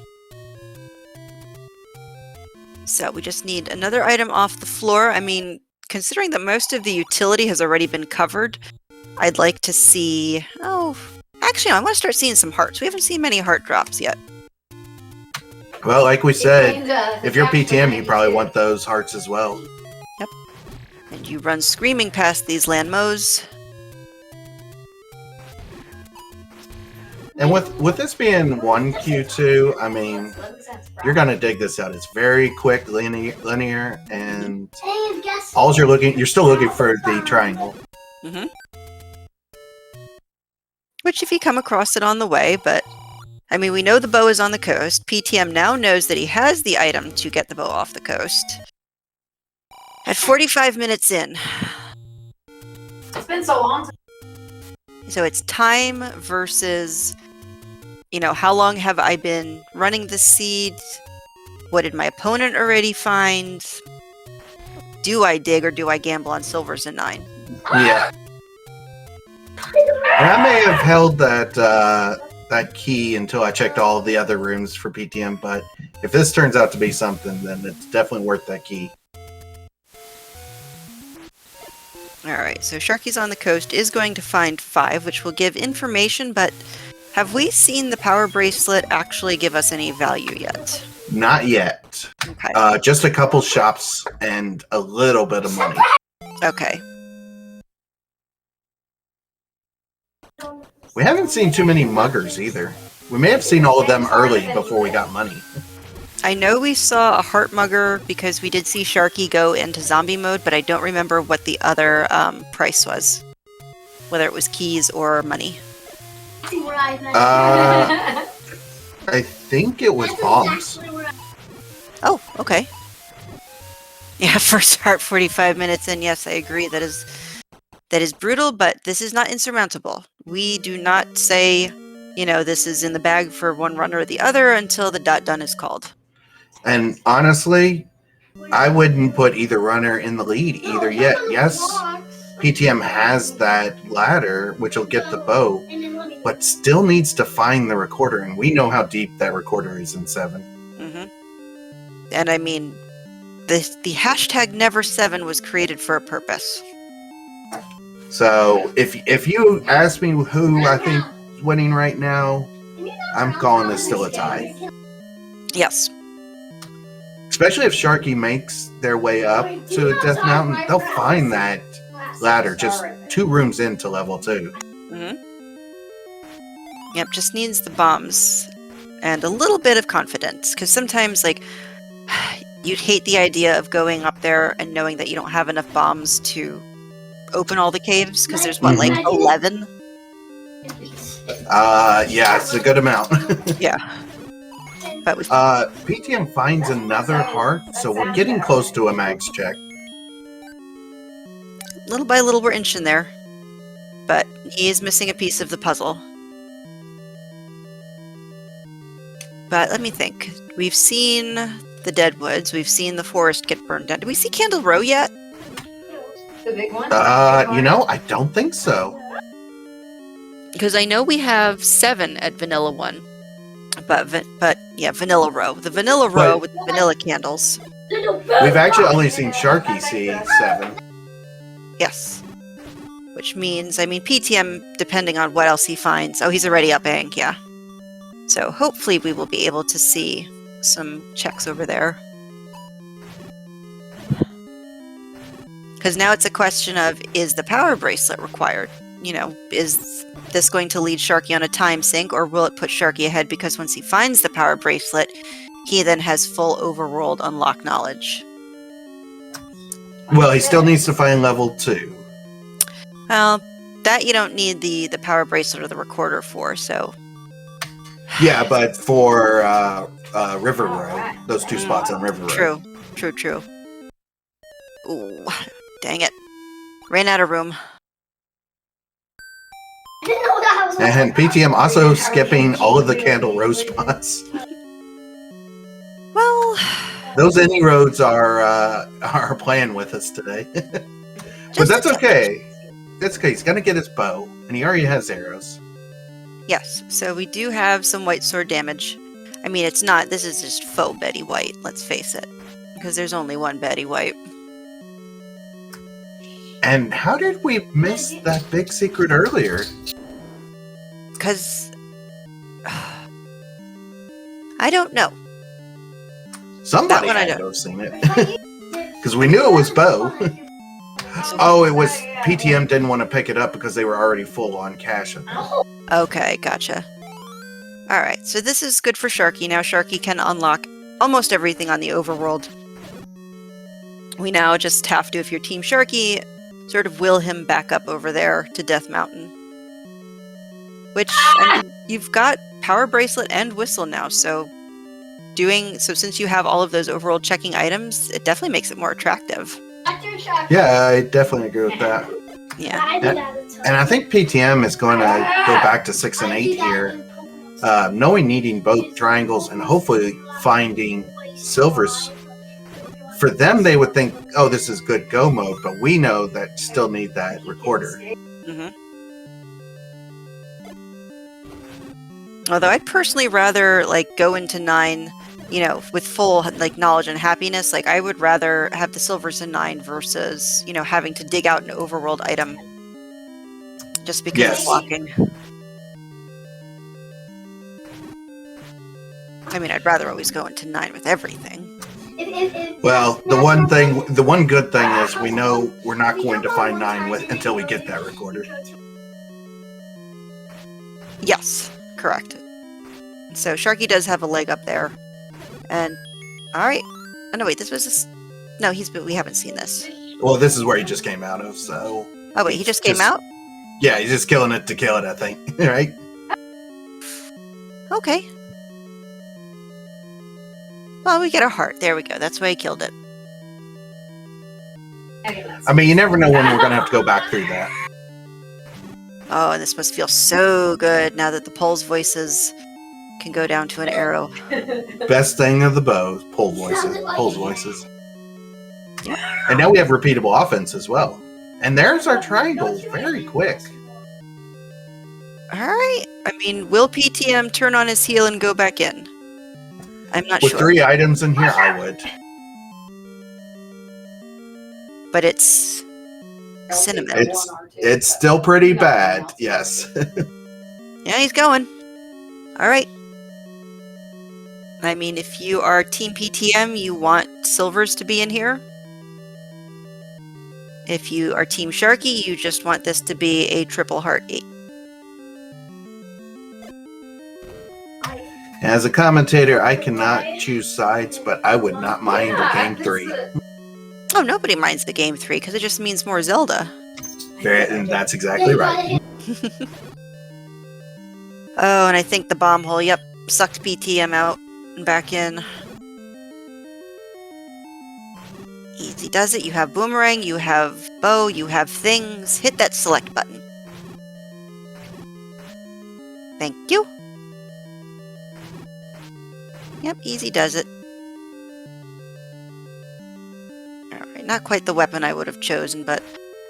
So we just need another item off the floor. I mean, considering that most of the utility has already been covered, I'd like to see... Oh, actually, I want to start seeing some hearts. We haven't seen many heart drops yet. Well, like we said, if you're PTM, you probably want those hearts as well. Yep. And you run screaming past these landmos. And with this being 1Q2, I mean, you're gonna dig this out. It's very quick, linear, and all you're still looking for the triangle. Mm-hmm. Which if you come across it on the way, but I mean, we know the bow is on the coast. PTM now knows that he has the item to get the bow off the coast. At 45 minutes in. It's been so long. So it's time versus, how long have I been running the seed? What did my opponent already find? Do I dig or do I gamble on silvers and 9? Yeah. And I may have held that key until I checked all of the other rooms for PTM, but if this turns out to be something, then it's definitely worth that key. Alright, so Sharky's on the coast is going to find 5, which will give information, but have we seen the power bracelet actually give us any value yet? Not yet. Okay. Just a couple shops and a little bit of money. Okay. We haven't seen too many muggers either. We may have seen all of them early before we got money. I know we saw a heart mugger because we did see Sharky go into zombie mode, but I don't remember what the other price was. Whether it was keys or money. I think it was bombs. Oh, okay. Yeah, first heart 45 minutes in, yes, I agree. That is brutal, but this is not insurmountable. We do not say, this is in the bag for one runner or the other until the dot done is called. And honestly, I wouldn't put either runner in the lead either yet. Yes, PTM has that ladder, which will get the bow, but still needs to find the recorder, and we know how deep that recorder is in 7. Mm-hmm. And I mean, the hashtag Never7 was created for a purpose. So if you ask me who I think is winning right now, I'm calling this still a tie. Yes. Especially if Sharky makes their way up to Death Mountain, they'll find that ladder just 2 rooms into level 2. Mm-hmm. Yep, just needs the bombs and a little bit of confidence, because sometimes, you'd hate the idea of going up there and knowing that you don't have enough bombs to open all the caves, because there's 11? Yeah, it's a good amount. Yeah. But with PTM finds another heart, so we're getting close to a max check. little by little we're inching there. But he is missing a piece of the puzzle. But let me think. We've seen the Deadwoods. We've seen the forest get burned down. Did we see Candle Row yet? The big one? I don't think so. Because I know we have 7 at Vanilla 1. But yeah, Vanilla Row. The Vanilla Row with the vanilla candles. We've actually only seen Sharky see 7. Yes. Which means, PTM, depending on what else he finds. Oh, he's already up Bank, yeah. So hopefully we will be able to see some checks over there. Because now it's a question of, is the power bracelet required? Is this going to lead Sharky on a time sink, or will it put Sharky ahead because once he finds the power bracelet, he then has full overworld unlock knowledge? Well, he still needs to find level 2. Well, that you don't need the power bracelet or the recorder for, so... Yeah, but for River Row, those 2 spots on River Row. True. Ooh, dang it. Ran out of room. I didn't know that And PTM also skipping all of the candle row spots. Well, Those any roads are playing with us today. But that's okay. That's okay. He's gonna get his bow, and he already has arrows. Yes, so we do have some white sword damage. I mean, it's not, this is just faux Betty White, let's face it. Because there's only one Betty White. And how did we miss that big secret earlier? Because... I don't know. Somebody That one I had to don't. have seen it. Because we knew it was Bo. Oh, it was PTM didn't want to pick it up because they were already full on cash. Okay, gotcha. Alright, so this is good for Sharky. Now Sharky can unlock almost everything on the overworld. We now just have to, if you're Team Sharky, sort of will him back up over there to Death Mountain. Which, I mean, you've got Power Bracelet and Whistle now, so since you have all of those overworld checking items, it definitely makes it more attractive. Yeah, I definitely agree with that. Yeah. And I think PTM is going to go back to 6 and 8 here, knowing needing both triangles and hopefully finding silvers. For them, they would think, oh, this is good go mode, but we know that still need that recorder. Mm-hmm. Although I'd personally rather go into 9, with full knowledge and happiness. I would rather have the silvers in 9 versus having to dig out an overworld item just because it's blocking. I mean, I'd rather always go into 9 with everything. Well, the one good thing is we know we're not going to find 9 until we get that recorder. Yes, correct. So Sharky does have a leg up there. And, alright. Oh, no, wait, this was no, we haven't seen this. Well, this is where he just came out of, so... Oh, wait, he just came out? Yeah, he's just killing it to kill it, I think. Right? Okay. Well, we get a heart. There we go. That's why he killed it. I mean, you never know when we're going to have to go back through that. Oh, and this must feel so good now that the Pole's voices can go down to an arrow. Best thing of the bow, Pole's voices. And now we have repeatable offense as well. And there's our triangle, very quick. Alright. I mean, will PTM turn on his heel and go back in? I'm not With sure. 3 items in here, I would. But it's cinnamon. It's still pretty bad, yes. Yeah, he's going. Alright. I mean, if you are Team PTM, you want silvers to be in here. If you are Team Sharky, you just want this to be a triple heart 8. As a commentator, I cannot choose sides, but I would not mind a game 3. Oh, nobody minds the game 3 because it just means more Zelda. And that's exactly right. Oh, and I think the bomb hole, yep, sucked PTM out and back in. Easy does it. You have boomerang, you have bow, you have things. Hit that select button. Thank you. Yep, easy does it. Alright, not quite the weapon I would have chosen, but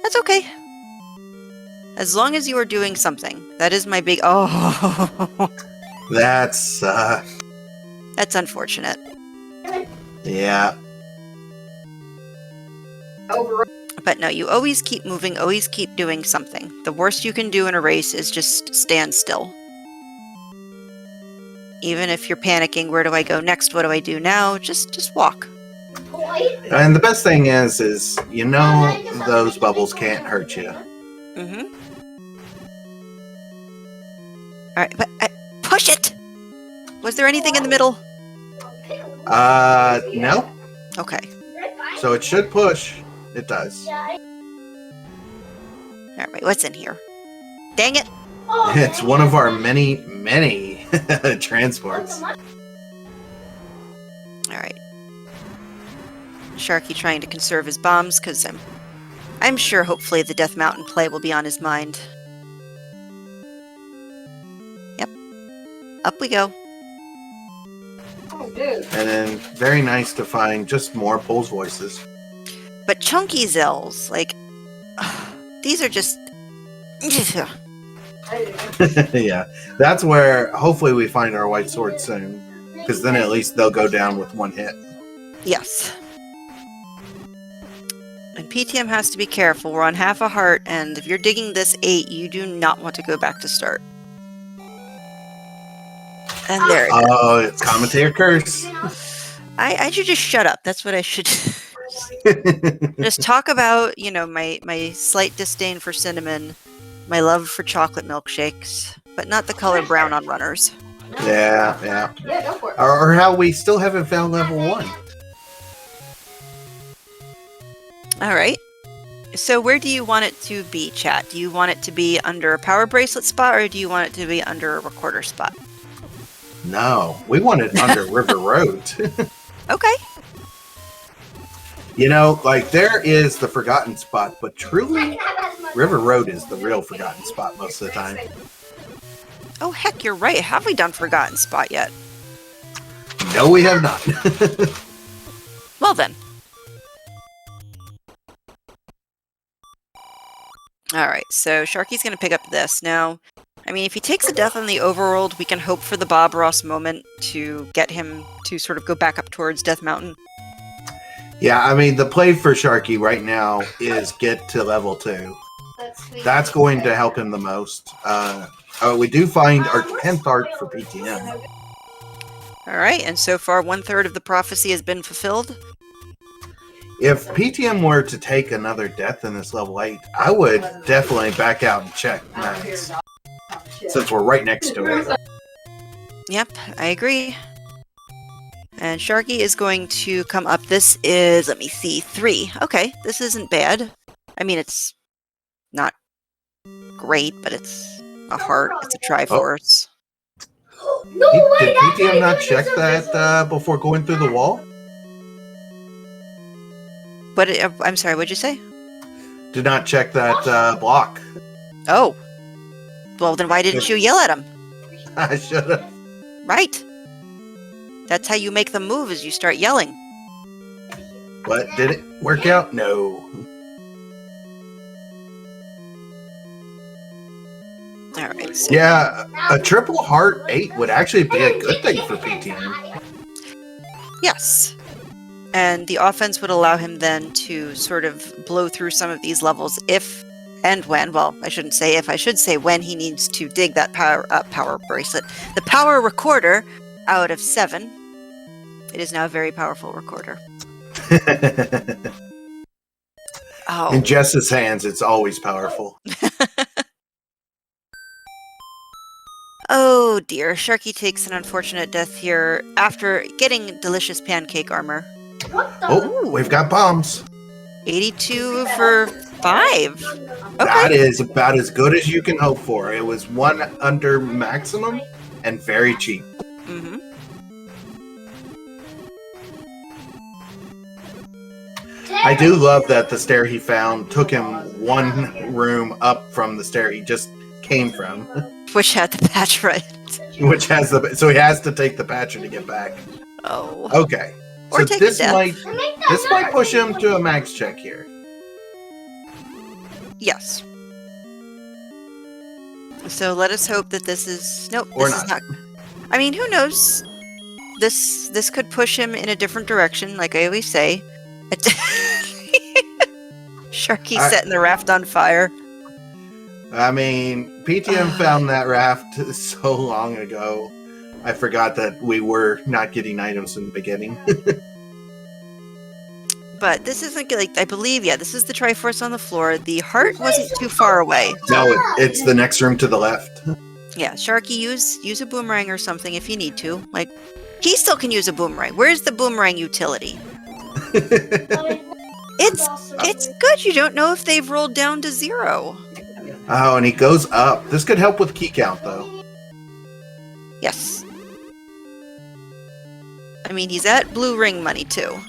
that's okay. As long as you are doing something. That is my big... Oh! That's, That's unfortunate. yeah. But no, you always keep moving, always keep doing something. The worst you can do in a race is just stand still. Even if you're panicking, where do I go next? What do I do now? Just walk. And the best thing is those bubbles can't hurt you. Mm-hmm. Alright, but push it! Was there anything in the middle? No. Okay. So it should push. It does. Alright, what's in here? Dang it! It's one of our many, many transports. Alright. Sharky trying to conserve his bombs, because I'm sure hopefully the Death Mountain play will be on his mind. up we go. Oh, dude. And then very nice to find just more Pulse voices. But chunky Zells, like, these are just... Yeah, that's where hopefully we find our white sword soon. Because then at least they'll go down with one hit. Yes. And PTM has to be careful. We're on half a heart, and if you're digging this 8, you do not want to go back to start. And there it is. Oh, it's commentator curse. I should just shut up. That's what I should just talk about, you know, my slight disdain for cinnamon, my love for chocolate milkshakes, but not the color brown on runners. Yeah. Yeah, go for it. Or how we still haven't found level 1. All right. So where do you want it to be, chat? Do you want it to be under a power bracelet spot, or do you want it to be under a recorder spot? No, we want it under River Road. Okay. You know, like there is the forgotten spot, but truly, River Road is the real forgotten spot most of the time. Oh, heck, you're right. Have we done Forgotten Spot yet? No, we have not. Well then. Alright, so Sharky's going to pick up this. Now, I mean, if he takes a death on the overworld, we can hope for the Bob Ross moment to get him to sort of go back up towards Death Mountain. Yeah, I mean, the play for Sharky right now is get to level 2. That's going to help him the most. We do find our 10th art for PTM. Alright, and so far 1/3 of the prophecy has been fulfilled. If PTM were to take another death in this level 8, I would definitely back out and check Max, since we're right next to it. Yep, I agree. And Sharky is going to come up. This is, let me see, 3. Okay, this isn't bad. I mean, it's not great, but it's a heart. It's a Triforce. Did PTM not check that before going through the wall? But I'm sorry, what'd you say? Did not check that block. Oh. Well, then why didn't you yell at him? I should have. Right. That's how you make them move, is you start yelling. What? Did it work out? No. Alright. So Yeah, a triple heart 8 would actually be a good thing for PTM. yes. And the offense would allow him then to sort of blow through some of these levels if and when, well, I shouldn't say if, I should say when he needs to dig that power bracelet. The power recorder out of 7. It is now a very powerful recorder. Oh. In Jess's hands, it's always powerful. Oh dear, Sharky takes an unfortunate death here after getting delicious pancake armor. Oh, we've got bombs. 82 for 5. Okay. That is about as good as you can hope for. It was 1 under maximum and very cheap. Mm-hmm. I do love that the stair he found took him 1 room up from the stair he just came from. Which had the patch right. Which has the so he has to take the patcher to get back. Oh. Okay. Or So take this a death. might push him to a max check here. Yes. So let us hope that this is nope. Or this is not. not. I mean, who knows? This could push him in a different direction, like I always say. Sharky setting the raft on fire. I mean, PTM found that raft so long ago. I forgot that we were not getting items in the beginning. But this isn't like, I believe, yeah, this is the Triforce on the floor. The heart wasn't too far away. No, it's the next room to the left. Yeah, Sharky, use a boomerang or something if you need to. Like, he still can use a boomerang. Where's the boomerang utility? It's good. You don't know if they've rolled down to 0. Oh, and he goes up. This could help with key count, though. Yes. I mean, he's at blue ring money, too.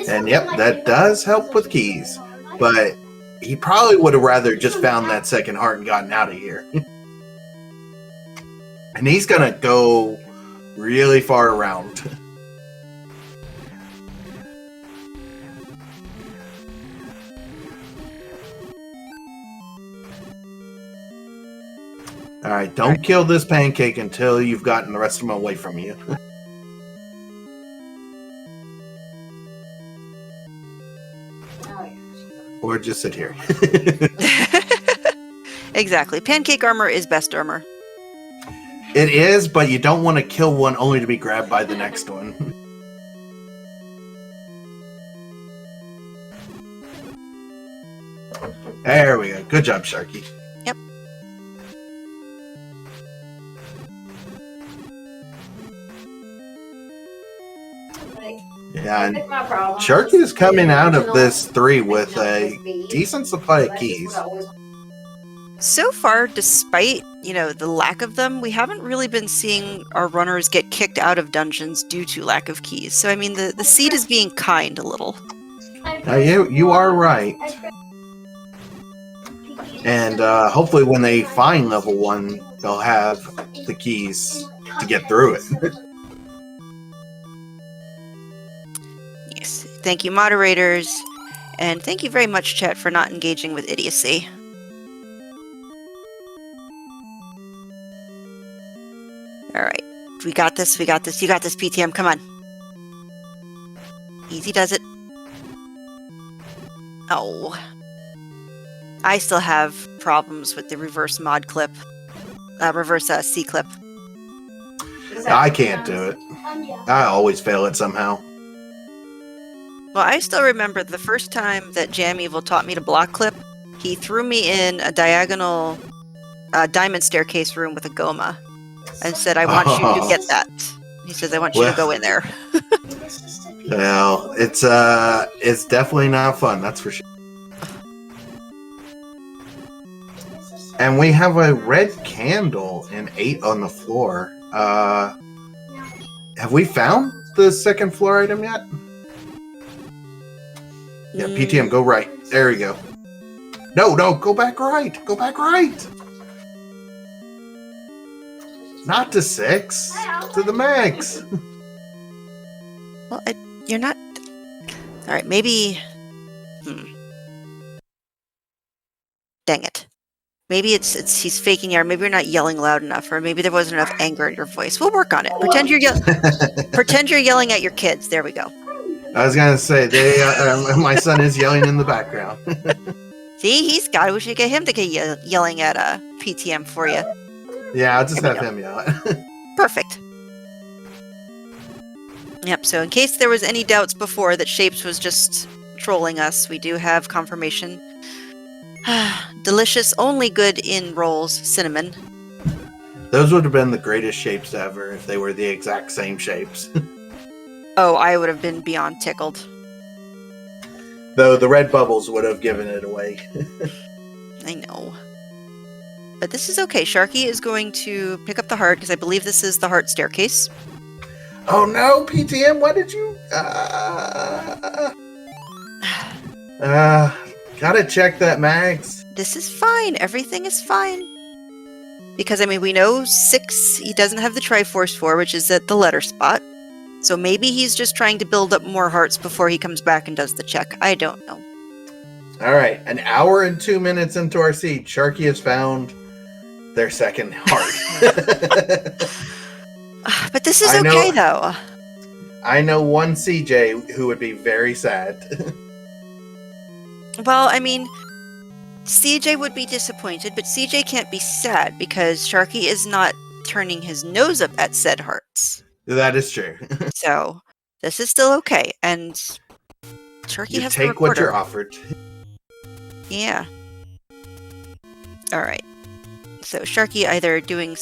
And yep, that does help with keys. But he probably would have rather just found that second heart and gotten out of here. And he's gonna go really far around. Alright, don't kill this pancake until you've gotten the rest of them away from you. Or just sit here. Exactly. Pancake armor is best armor. It is, but you don't want to kill one only to be grabbed by the next one. There we go. Good job, Sharky. Yep. Yeah, and Sharky is coming out of this 3 with a decent supply of keys. So far, despite, the lack of them, we haven't really been seeing our runners get kicked out of dungeons due to lack of keys. So, I mean, the seed is being kind a little. You are right. And hopefully when they find level 1, they'll have the keys to get through it. Yes. Thank you, moderators. And thank you very much, chat, for not engaging with idiocy. Alright. We got this, you got this, PTM, come on. Easy does it. Oh. I still have problems with the reverse mod clip. Reverse C clip. I can't do it. I always fail it somehow. Well, I still remember the first time that Jam Evil taught me to block clip, he threw me in a diagonal diamond staircase room with a Goma and said, I want you to get that. He says, I want you to go in there. Well, it's definitely not fun, that's for sure. And we have a red candle and 8 on the floor. Have we found the second floor item yet? Yeah, PTM, go right. There we go. No, go back right. Go back right. Not to 6. To the max. Well, you're not... Alright, maybe... Dang it. Maybe it's he's faking you, or maybe you're not yelling loud enough, or maybe there wasn't enough anger in your voice. We'll work on it. Pretend you're yelling at your kids. There we go. I was gonna say my son is yelling in the background. See, he's got. We should get him to get yelling at PTM for you. Yeah, I'll just have him yell it. Perfect. Yep. So in case there was any doubts before that Shapes was just trolling us, we do have confirmation. Delicious, only good in rolls, cinnamon. Those would have been the greatest shapes ever if they were the exact same shapes. Oh, I would have been beyond tickled. Though the red bubbles would have given it away. I know. But this is okay. Sharky is going to pick up the heart, because I believe this is the heart staircase. Oh no, PTM, why did you... Gotta check that, Max. This is fine. Everything is fine. Because, I mean, we know 6, he doesn't have the Triforce for, which is at the letter spot. So maybe he's just trying to build up more hearts before he comes back and does the check. I don't know. Alright, an hour and 2 minutes into our siege, Sharky has found their second heart. But this is okay, though. I know one CJ who would be very sad. Well, I mean, CJ would be disappointed, but CJ can't be sad because Sharky is not turning his nose up at said hearts. That is true. So, this is still okay, and Sharky has the take what recorder. you're offered. Yeah. Alright. So, Sharky either doing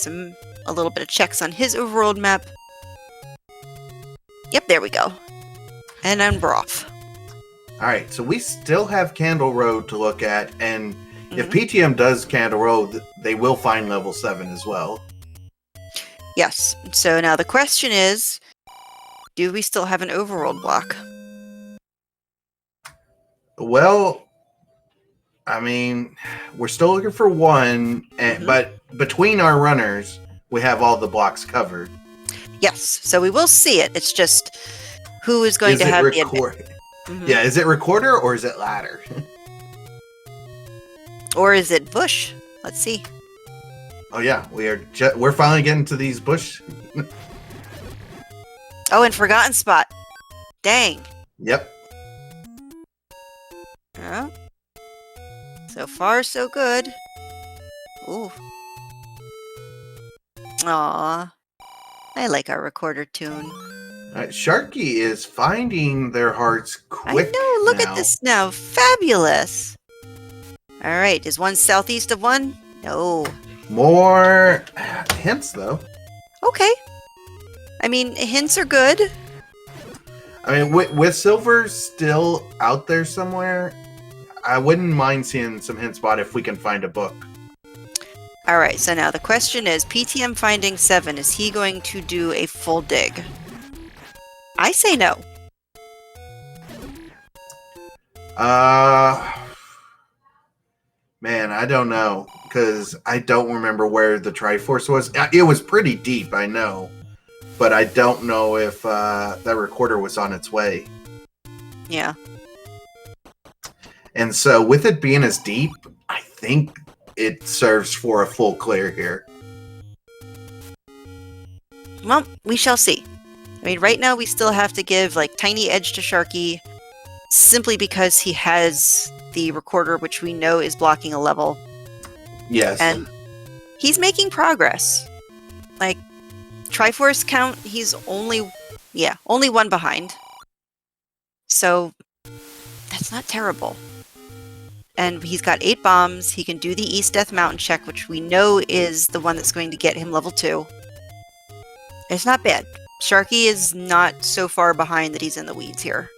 a little bit of checks on his overworld map. Yep, there we go. And then we're off. Alright, so we still have Candle Road to look at, and if PTM does Candle Road, they will find level 7 as well. Yes. So now the question is, do we still have an overworld block? Well, I mean, we're still looking for one, but between our runners, we have all the blocks covered. Yes, so we will see it. It's just who is going to have the advantage. Yeah, is it recorder or is it ladder? Or is it bush? Let's see. Oh yeah, we're finally getting to these bush. Oh, and forgotten spot. Dang. Yep. Oh. So far, so good. Ooh. Aw. I like our recorder tune. Sharky is finding their hearts quick. I know, look now. at this now. Fabulous. Alright, is one southeast of one? No. More hints, though. Okay. I mean, hints are good. I mean, with Silver still out there somewhere, I wouldn't mind seeing some hint spot if we can find a book. Alright, so now the question is, PTM finding 7, is he going to do a full dig? I say no. Man, I don't know, because I don't remember where the Triforce was. It was pretty deep, I know, but I don't know if that recorder was on its way. Yeah. And so, with it being as deep, I think it serves for a full clear here. Well, we shall see. I mean, right now we still have to give, like, tiny edge to Sharky, simply because he has the recorder, which we know is blocking a level. Yes. And he's making progress. Like, Triforce count, he's only one behind. So, that's not terrible. And he's got 8 bombs. He can do the East Death Mountain check, which we know is the one that's going to get him level 2. It's not bad. Sharky is not so far behind that he's in the weeds here.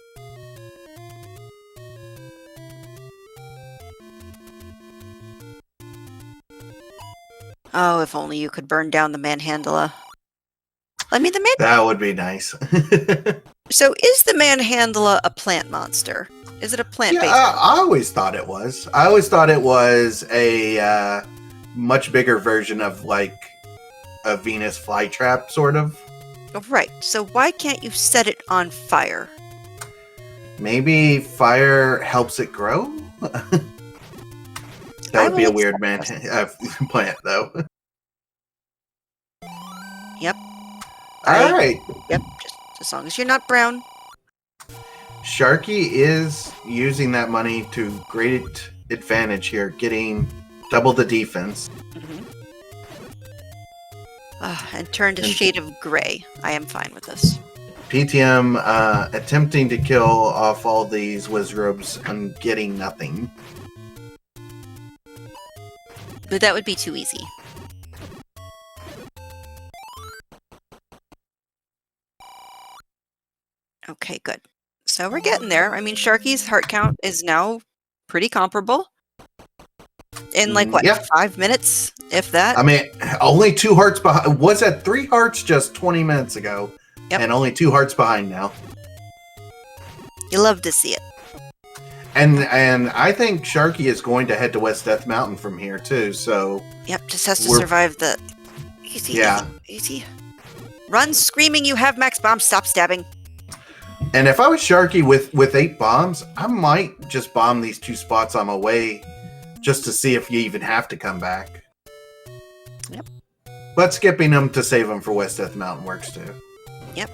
Oh, if only you could burn down the Manhandla. I mean, that would be nice. So, is the Manhandla a plant monster? Is it a plant-based? Yeah, I always thought it was. I always thought it was a much bigger version of, like, a Venus flytrap, sort of. Right. So why can't you set it on fire? Maybe fire helps it grow? That would be a weird plant, though. Yep. All right. Yep. Just as long as you're not brown. Sharky is using that money to great advantage here, getting double the defense. And turned a shade of gray. I am fine with this. PTM attempting to kill off all these Wizrobes and getting nothing. But that would be too easy. Okay, good. So we're getting there. I mean, Sharky's heart count is now pretty comparable. In like, what, 5 minutes, if that? I mean, only 2 hearts behind. Was at 3 hearts just 20 minutes ago. Yep. And only 2 hearts behind now. You love to see it. And I think Sharky is going to head to West Death Mountain from here, too, so... Yep, just has to survive the... Easy, easy. Run screaming you have max bombs, stop stabbing. And if I was Sharky with 8 bombs, I might just bomb these 2 spots on my way just to see if you even have to come back. Yep. But skipping them to save them for West Death Mountain works too. Yep.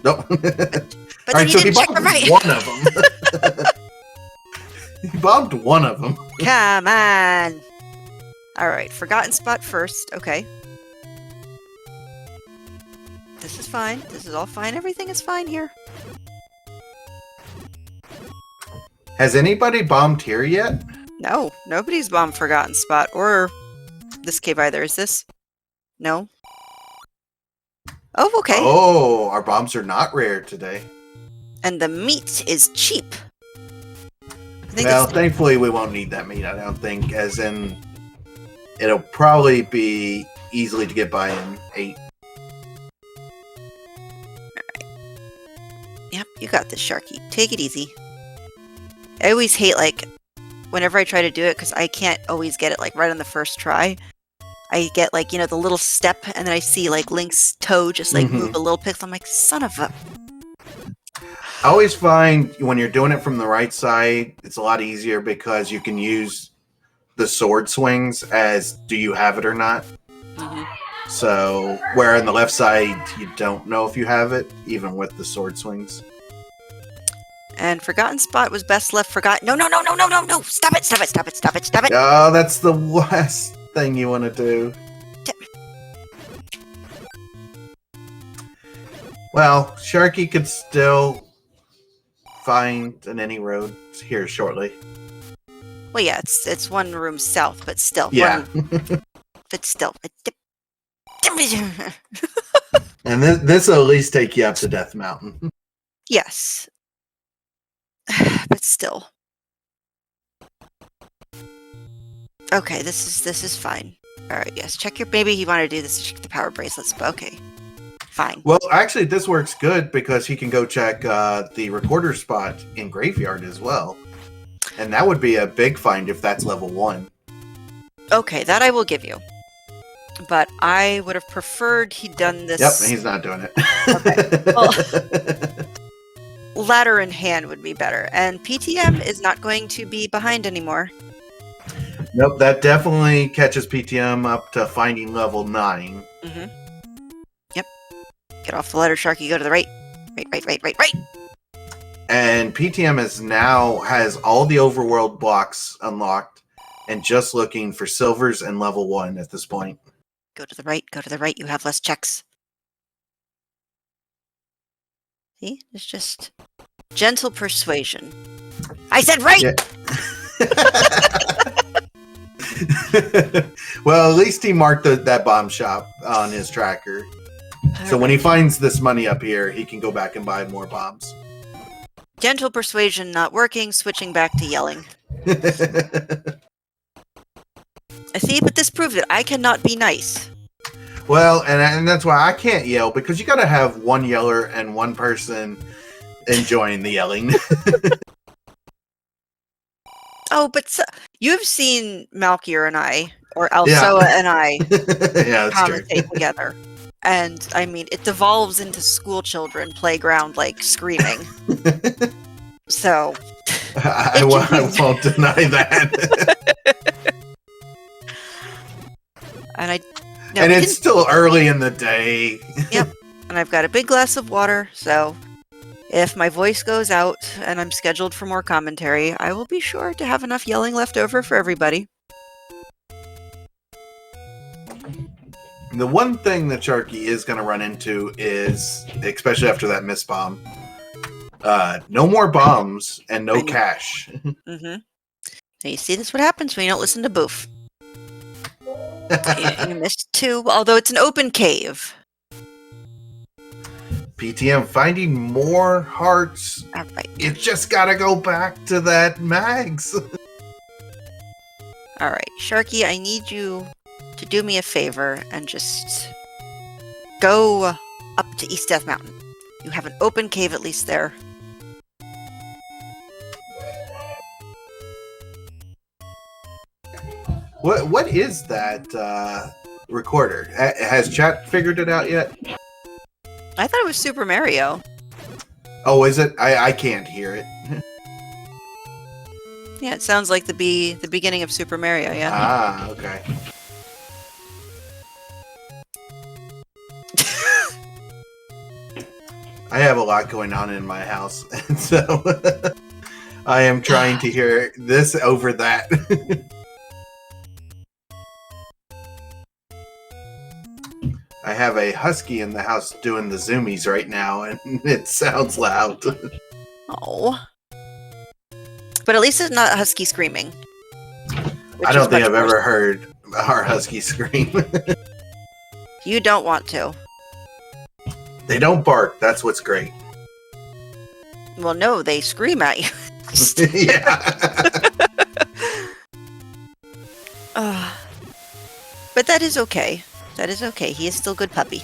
Nope. But Alright, so he bombed right. one of them. He bombed one of them. Come on. Alright, forgotten spot first. Okay. This is fine. This is all fine. Everything is fine here. Has anybody bombed here yet? No, nobody's bombed forgotten spot or this cave either. Is this? No. Oh, okay. Oh, our bombs are not rare today. And the meat is cheap. Well, thankfully we won't need that meat, I don't think, as in it'll probably be easily to get by in 8. Alright. Yep, you got this, Sharky. Take it easy. I always hate, like, whenever I try to do it, because I can't always get it like right on the first try, I get like, the little step, and then I see like Link's toe just like move a little pixel. I'm like, son of a... I always find when you're doing it from the right side, it's a lot easier because you can use the sword swings as do you have it or not. So, where on the left side, you don't know if you have it, even with the sword swings. And Forgotten Spot was best left forgotten. No, no, no, no, no, no, no! Stop it, stop it, stop it, stop it, stop it! Oh, that's the last thing you want to do. Well, Sharky could still find an any road here shortly. Well, yeah, it's one room south, but still. Yeah. But still. And this will at least take you up to Death Mountain. Yes. But still. Okay, this is fine. Alright, yes. Check your... Maybe you want to do this to check the power bracelets, but okay. Fine. Well, actually, this works good because he can go check the recorder spot in Graveyard as well. And that would be a big find if that's level 1. Okay, that I will give you. But I would have preferred he'd done this... Yep, he's not doing it. Okay. Well, ladder in hand would be better. And PTM is not going to be behind anymore. Nope, that definitely catches PTM up to finding level 9. Yep. Get off the ladder, Sharky. Go to the right. Right. And PTM has all the overworld blocks unlocked and just looking for silvers and level 1 at this point. Go to the right. You have less checks. See? It's just gentle persuasion. I said right! Yeah. Well, at least he marked that bomb shop on his tracker. So when he finds this money up here, he can go back and buy more bombs. Gentle persuasion not working, switching back to yelling. See, but this proves it. I cannot be nice. Well, and that's why I can't yell, because you gotta have one yeller and one person enjoying the yelling. Oh, but you've seen Malkier and I, or Alsoa and I, yeah, that's true. commentate together. And, I mean, it devolves into school children playground, like, screaming. So... I won't deny that. And it's still early in the day. Yep. And I've got a big glass of water, so if my voice goes out and I'm scheduled for more commentary, I will be sure to have enough yelling left over for everybody. The one thing that Sharky is going to run into is, especially after that miss bomb, no more bombs and no cash. Mm-hmm. So you see, this is what happens when you don't listen to Boof. You missed 2, although it's an open cave. PTM finding more hearts. All right. You just gotta go back to that mags. All right, Sharky, I need you to do me a favor and just go up to East Death Mountain. You have an open cave at least there. What is that recorder? Has chat figured it out yet? I thought it was Super Mario. Oh, is it? I can't hear it. Yeah, it sounds like the beginning of Super Mario, yeah. Ah, okay. I have a lot going on in my house, and so I am trying to hear this over that. I have a husky in the house doing the zoomies right now, and it sounds loud. Oh. But at least it's not a husky screaming. I don't think I've ever heard our husky scream. You don't want to. They don't bark. That's what's great. Well, no, they scream at you. Yeah. But that is okay. That is okay. He is still good puppy.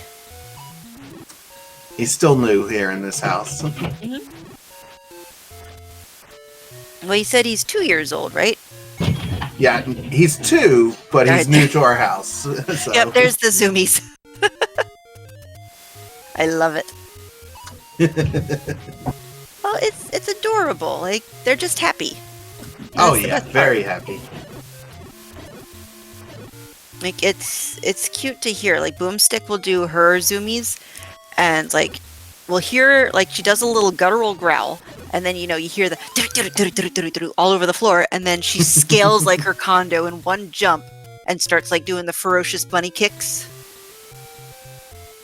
He's still new here in this house. Mm-hmm. Well, he said he's 2 years old, right? Yeah, he's 2, but he's new to our house. So. Yep, there's the zoomies. I love it. Well, it's adorable. Like, they're just happy. Oh That's the yeah, best very part. happy. Like, it's cute to hear. Like, Boomstick will do her zoomies, and like, we'll hear like she does a little guttural growl, and then you hear the all over the floor, and then she scales like her condo in one jump and starts like doing the ferocious bunny kicks.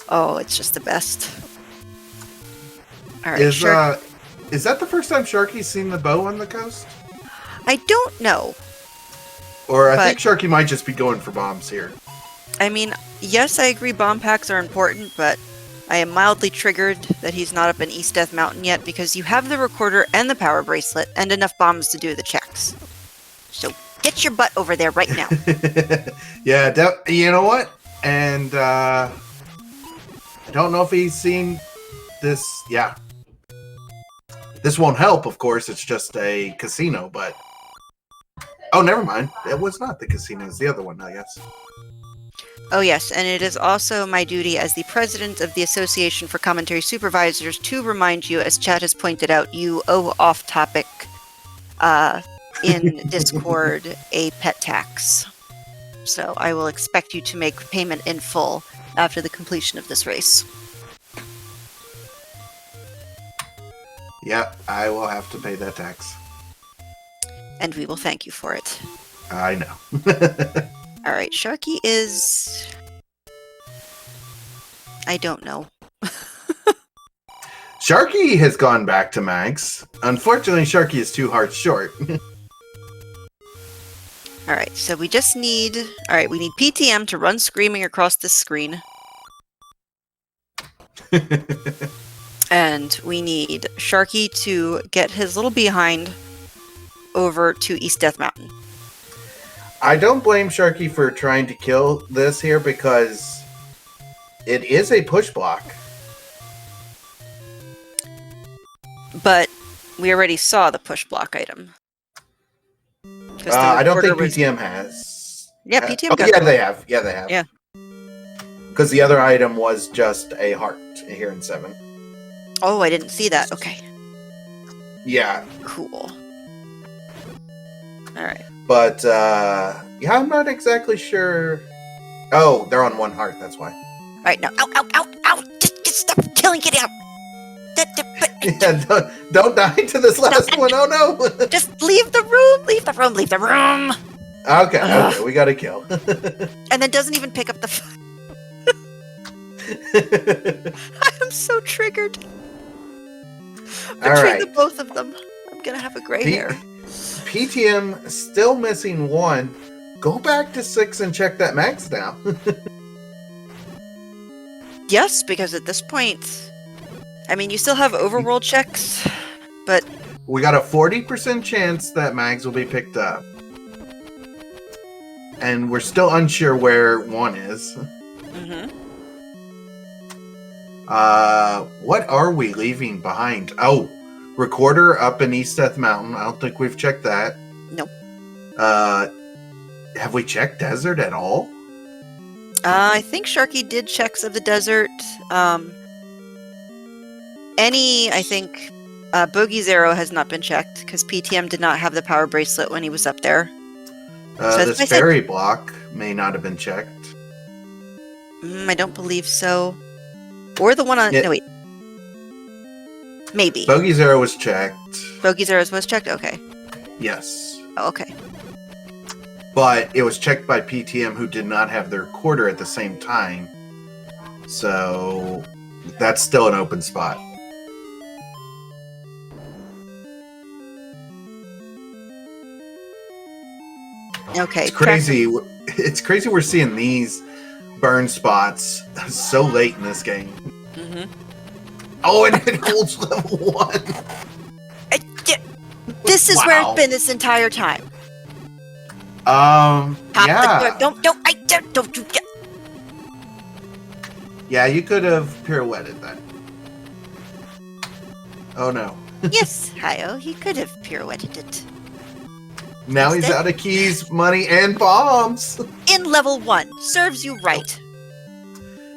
Oh, it's just the best. All right, Is that the first time Sharky's seen the bow on the coast? I don't know. Or I think Sharky might just be going for bombs here. I mean, yes, I agree bomb packs are important, but I am mildly triggered that he's not up in East Death Mountain yet because you have the recorder and the power bracelet and enough bombs to do the checks. So get your butt over there right now. Yeah, you know what? And I don't know if he's seen this. Yeah. This won't help, of course. It's just a casino, but... Oh, never mind. It was not the casino. It's the other one, I guess. Oh yes, and it is also my duty as the president of the Association for Commentary Supervisors to remind you, as Chad has pointed out, you owe off-topic in Discord a pet tax. So I will expect you to make payment in full after the completion of this race. Yeah, I will have to pay that tax. And we will thank you for it. I know. Alright, Sharky is... I don't know. Sharky has gone back to Mags. Unfortunately, Sharky is 2 hearts short. Alright, so we just need... Alright, we need PTM to run screaming across this screen. And we need Sharky to get his little behind over to East Death Mountain. I don't blame Sharky for trying to kill this here because it is a push block. But we already saw the push block item. I don't think PTM has. Yeah, PTM Oh, got yeah, it. they have. Yeah, they have. Yeah. Because the other item was just a heart here in 7. Oh, I didn't see that. Okay. Yeah. Cool. Alright. But, yeah, I'm not exactly sure. Oh, they're on 1 heart, that's why. Alright, now. Ow, ow, ow, ow! Just stop killing, get out! Yeah, don't die to this last one. Oh, no! Just leave the room! Leave the room! Leave the room! Okay, we got to kill. And then doesn't even pick up the... I'm so triggered. Between the both of them, I'm gonna have a gray hair. PTM still missing 1. Go back to 6 and check that max now. Yes, because at this point, I mean, you still have overworld checks, but... We got a 40% chance that mags will be picked up. And we're still unsure where 1 is. Mm-hmm. What are we leaving behind? Oh, recorder up in East Death Mountain. I don't think we've checked that. Nope. Have we checked desert at all? I think Sharky did checks of the desert. I think Bogey's arrow has not been checked because PTM did not have the power bracelet when he was up there. So this ferry block may not have been checked. I don't believe so. Or the one on... No, wait. Maybe. Bogey's arrow was checked. Bogey's arrow was checked? Okay. Yes. Oh, okay. But it was checked by PTM who did not have their recorder at the same time. So that's still an open spot. Okay. It's crazy. It's crazy we're seeing these burn spots so late in this game. Mm-hmm. Oh, and it holds level 1. This is where it's been this entire time. Yeah. Don't do. Yeah, you could have pirouetted that. Oh no. Yes, Hayo, he could have pirouetted it. Now he's Instead- out of keys, money, and bombs. In level 1. Serves you right.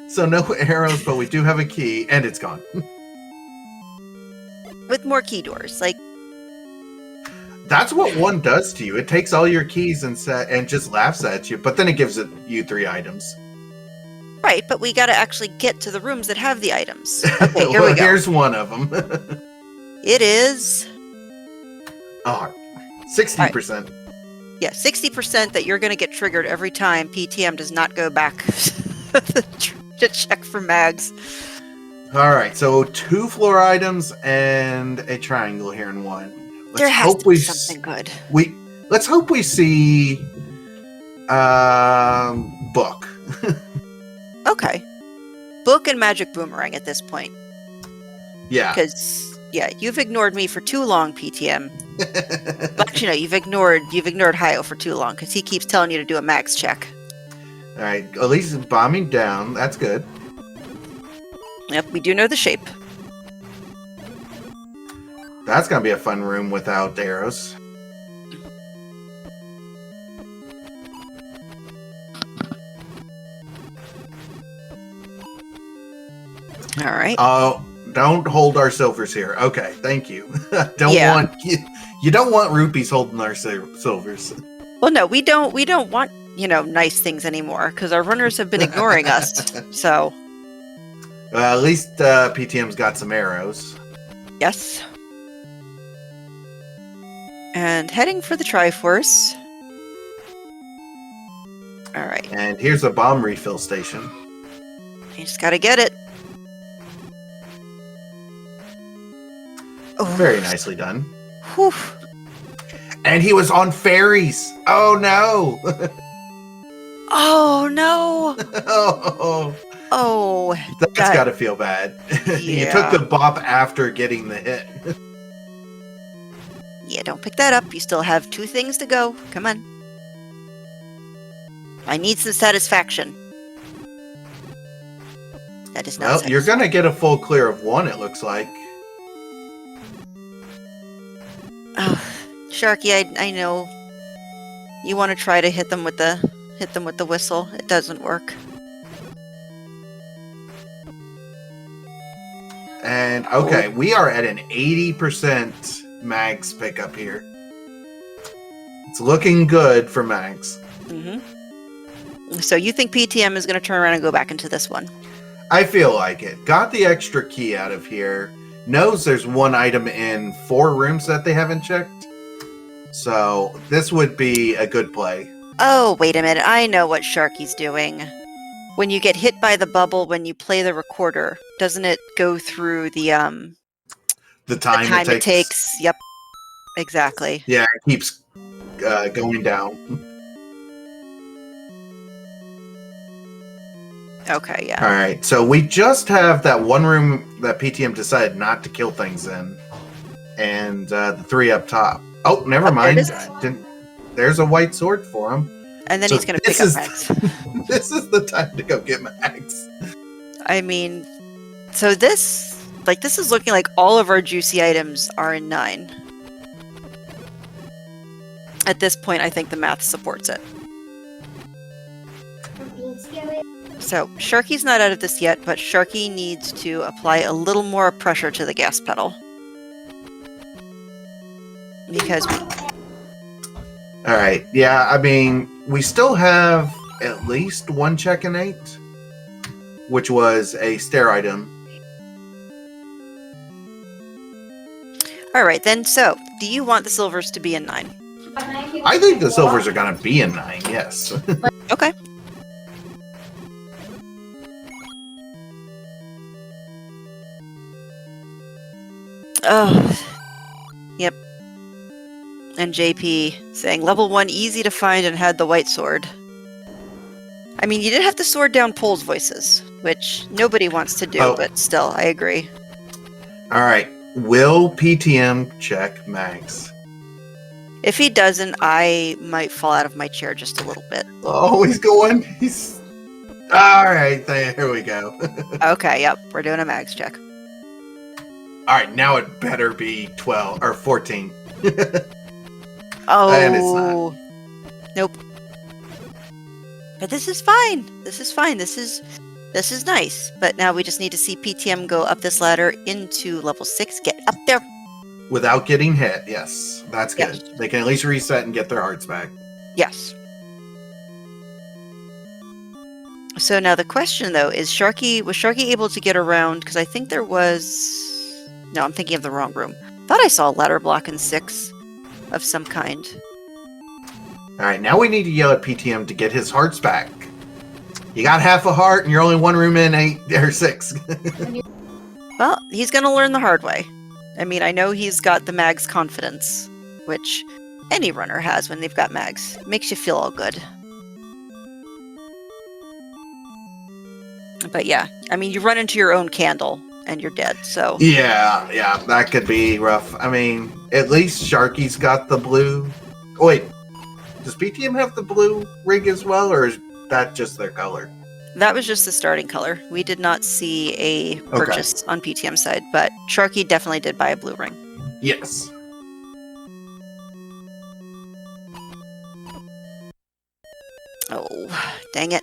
So no arrows, but we do have a key, and it's gone. With more key doors. Like, That's what one does to you. It takes all your keys and just laughs at you, but then it gives you 3 items. right, but we gotta actually get to the rooms that have the items. Okay, here Well, we go. here's one of them. It is... Oh, 60%. Yeah, 60% that you're gonna get triggered every time PTM does not go back to check for mags. All right, so 2 floor items and a triangle here in one. There has to be something good. Let's hope we see book. Okay. Book and magic boomerang at this point. Yeah. Because, yeah, you've ignored me for too long, PTM. Actually, no, you've ignored Hyo for too long, because he keeps telling you to do a max check. All right, at least it's bombing down. That's good. Yep, we do know the shape. That's gonna be a fun room without arrows. All right. Oh, don't hold our silvers here. Okay, thank you. Yeah. You don't want rupees holding our silvers. Well, no, we don't want, nice things anymore, because our runners have been ignoring us. So, At least PTM's got some arrows. yes. And heading for the Triforce. All right. And here's a bomb refill station. You just gotta get it. Oh, Very nicely done. whew. And he was on fairies. Oh no! Oh, no. Oh, Oh, that's That- got to feel bad. You Yeah. took the bop after getting the hit. yeah, don't pick that up. You still have 2 things to go. Come on. I need some satisfaction. That is not Well, you're gonna get a full clear of 1. It looks like. Oh, Sharky, I know. You want to try to hit them with the whistle. It doesn't work. And okay, we are at an 80% mags pickup here. It's looking good for mags. Mm-hmm. So you think PTM is going to turn around and go back into this one? I feel like it. Got the extra key out of here. Knows there's 1 item in 4 rooms that they haven't checked. So this would be a good play. Oh, wait a minute. I know what Sharky's doing. When you get hit by the bubble when you play the recorder, doesn't it go through the time it takes? Yep. Exactly. Yeah, it keeps going down. Okay, yeah. All right, so we just have that 1 room that PTM decided not to kill things in, and the 3 up top. Oh, never Oh, there mind. it is. There's a white sword for him. And then So he's going to this pick up is- Max. This is the time to go get Max. I mean, so this is looking like all of our juicy items are in 9. At this point, I think the math supports it. So, Sharky's not out of this yet, but Sharky needs to apply a little more pressure to the gas pedal. Because All right, yeah, I mean, we still have at least 1 check in 8, which was a stair item. Alright then, so, do you want the silvers to be in 9? I think the silvers are going to be in 9, yes. Okay. Oh. Yep. And JP saying level 1 easy to find and had the white sword. I mean, you did have to sword down Pole's voices, which nobody wants to do, Oh. but still, I agree. All right, will PTM check Max? If he doesn't, I might fall out of my chair just a little bit. Oh, he's going. He's all right. There we go. Okay, yep, we're doing a mags check. All right, now it better be 12 or 14. And it's not. Oh. Nope. But this is fine. This is fine. This is nice. But now we just need to see PTM go up this ladder into level 6. Get up there. Without getting hit, yes. That's good. Yes. They can at least reset and get their hearts back. Yes. So now the question, though, is was Sharky able to get around? Because I think there was... No, I'm thinking of the wrong room. Thought I saw a ladder block in 6 of some kind. Alright, now we need to yell at PTM to get his hearts back. You got half a heart and you're only one room in 8 or 6. Well, he's going to learn the hard way. I mean, I know he's got the mag's confidence, which any runner has when they've got mags. Makes you feel all good. But yeah, I mean, you run into your own candle and you're dead, so... Yeah, that could be rough. I mean, at least Sharky's got the blue... Oh, wait, does PTM have the blue rig as well, or is that just their color? That was just the starting color. We did not see a purchase on PTM's side, but Sharky definitely did buy a blue ring. Yes. Oh, dang it.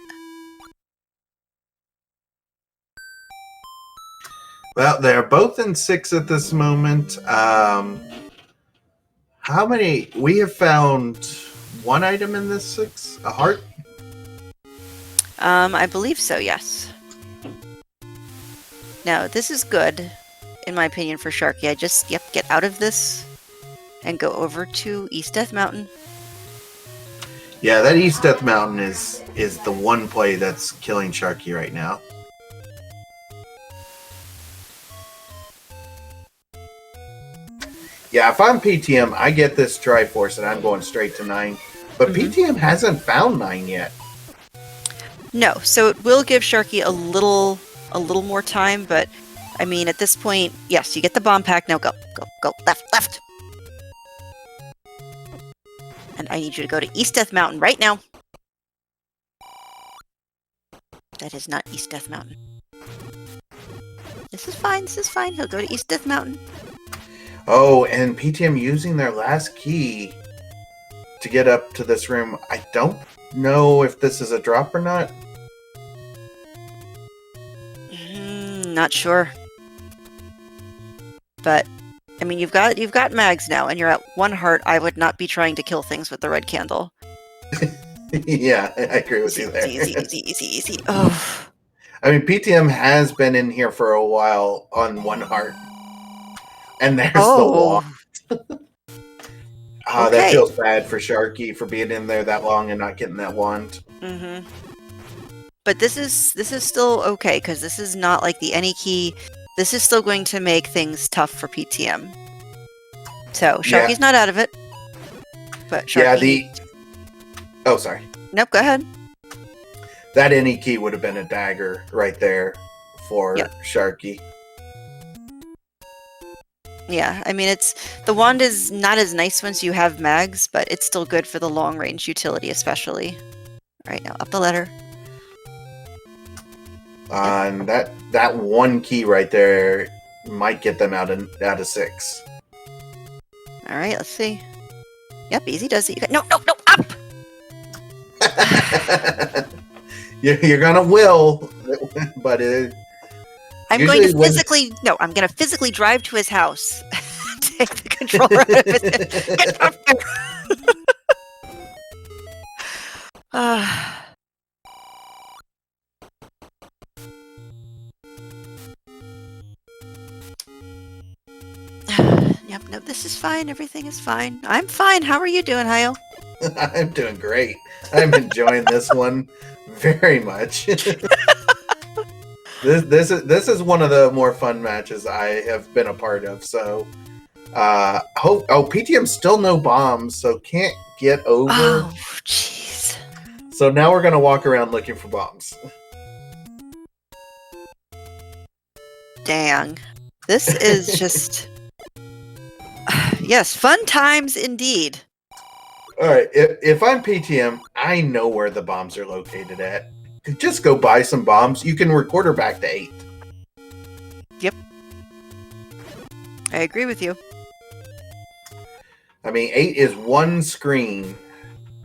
Well, they're both in 6 at this moment. How many? We have found one item in this 6? A heart? I believe so, yes. Now, this is good, in my opinion, for Sharky. I just, get out of this and go over to East Death Mountain. Yeah, that East Death Mountain is the one play that's killing Sharky right now. Yeah, if I'm PTM, I get this Triforce and I'm going straight to 9. But PTM hasn't found 9 yet. No, so it will give Sharky a little more time, but I mean, at this point, yes, you get the bomb pack. Now go, left. And I need you to go to East Death Mountain right now. That is not East Death Mountain. This is fine. He'll go to East Death Mountain. Oh, and PTM using their last key to get up to this room. I don't know if this is a drop or not. Not sure. But I mean, you've got mags now, and you're at 1 heart. I would not be trying to kill things with the red candle. Yeah, I agree with you there. Easy. Oh. I mean, PTM has been in here for a while on 1 heart. And there's the wall. Okay. That feels bad for Sharky for being in there that long and not getting that wand. Mm-hmm. But this is still okay, because this is not like the any key. This is still going to make things tough for PTM. So Sharky's not out of it. But Sharky... Oh, sorry. Nope, go ahead. That any key would have been a dagger right there for Sharky. Yeah, I mean, the wand is not as nice once you have mags, but it's still good for the long range utility, especially. All right, now up the ladder. And that 1 key right there might get them out of 6. All right, let's see. Yep, easy does it. No, up! You're gonna will, but I'm going to physically drive to his house. Take the controller out of his head. Get up there! Yep, no, this is fine. Everything is fine. I'm fine. How are you doing, Hayo? I'm doing great. I'm enjoying this one very much. This is one of the more fun matches I have been a part of. So, PTM still no bombs, so can't get over. Oh, jeez. So now we're gonna walk around looking for bombs. Dang, this is just yes, fun times indeed. All right, if I'm PTM, I know where the bombs are located at. Just go buy some bombs. You can record her back to 8. Yep. I agree with you. I mean, 8 is one screen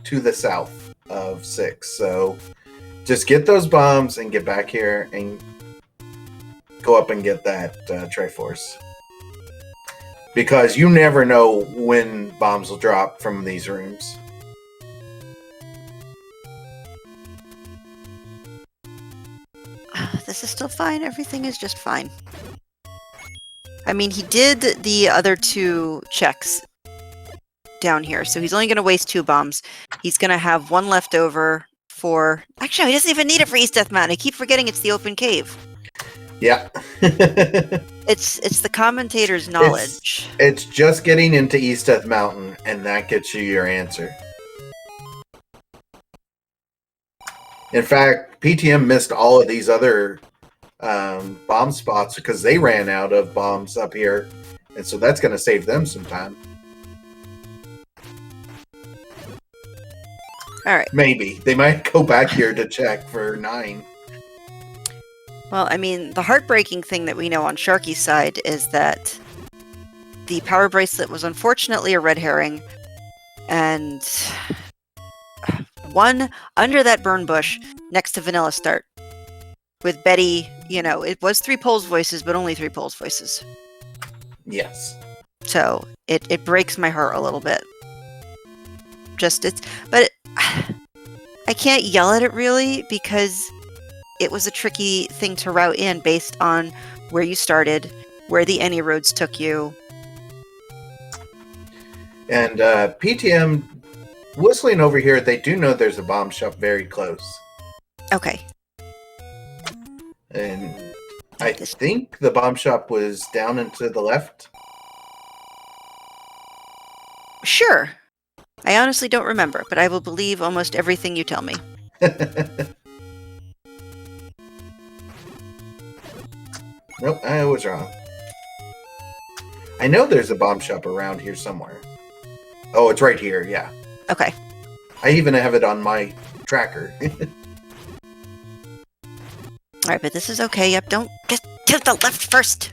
to the south of 6. So just get those bombs and get back here and go up and get that Triforce. Because you never know when bombs will drop from these rooms. This is still fine. Everything is just fine. I mean, he did the other 2 checks down here, so he's only going to waste 2 bombs. He's going to have 1 left over for... Actually, he doesn't even need it for East Death Mountain. I keep forgetting it's the open cave. Yeah. It's the commentator's knowledge. It's just getting into East Death Mountain, and that gets you your answer. In fact, PTM missed all of these other bomb spots because they ran out of bombs up here, and so that's going to save them some time. All right. Maybe. They might go back here to check for 9. Well, I mean, the heartbreaking thing that we know on Sharky's side is that the power bracelet was unfortunately a red herring, and one under that burn bush next to Vanilla Start. With Betty, you know, it was 3 Poles voices, but only 3 Poles voices. Yes. So it breaks my heart a little bit. But I can't yell at it really because it was a tricky thing to route in based on where you started, where the any roads took you. And PTM whistling over here, they do know there's a bomb shop very close. Okay. And I think the bomb shop was down and to the left. Sure. I honestly don't remember, but I will believe almost everything you tell me. Nope, I was wrong. I know there's a bomb shop around here somewhere. Oh, it's right here, yeah. Okay. I even have it on my tracker. Alright, but this is okay. Yep, don't get to the left first.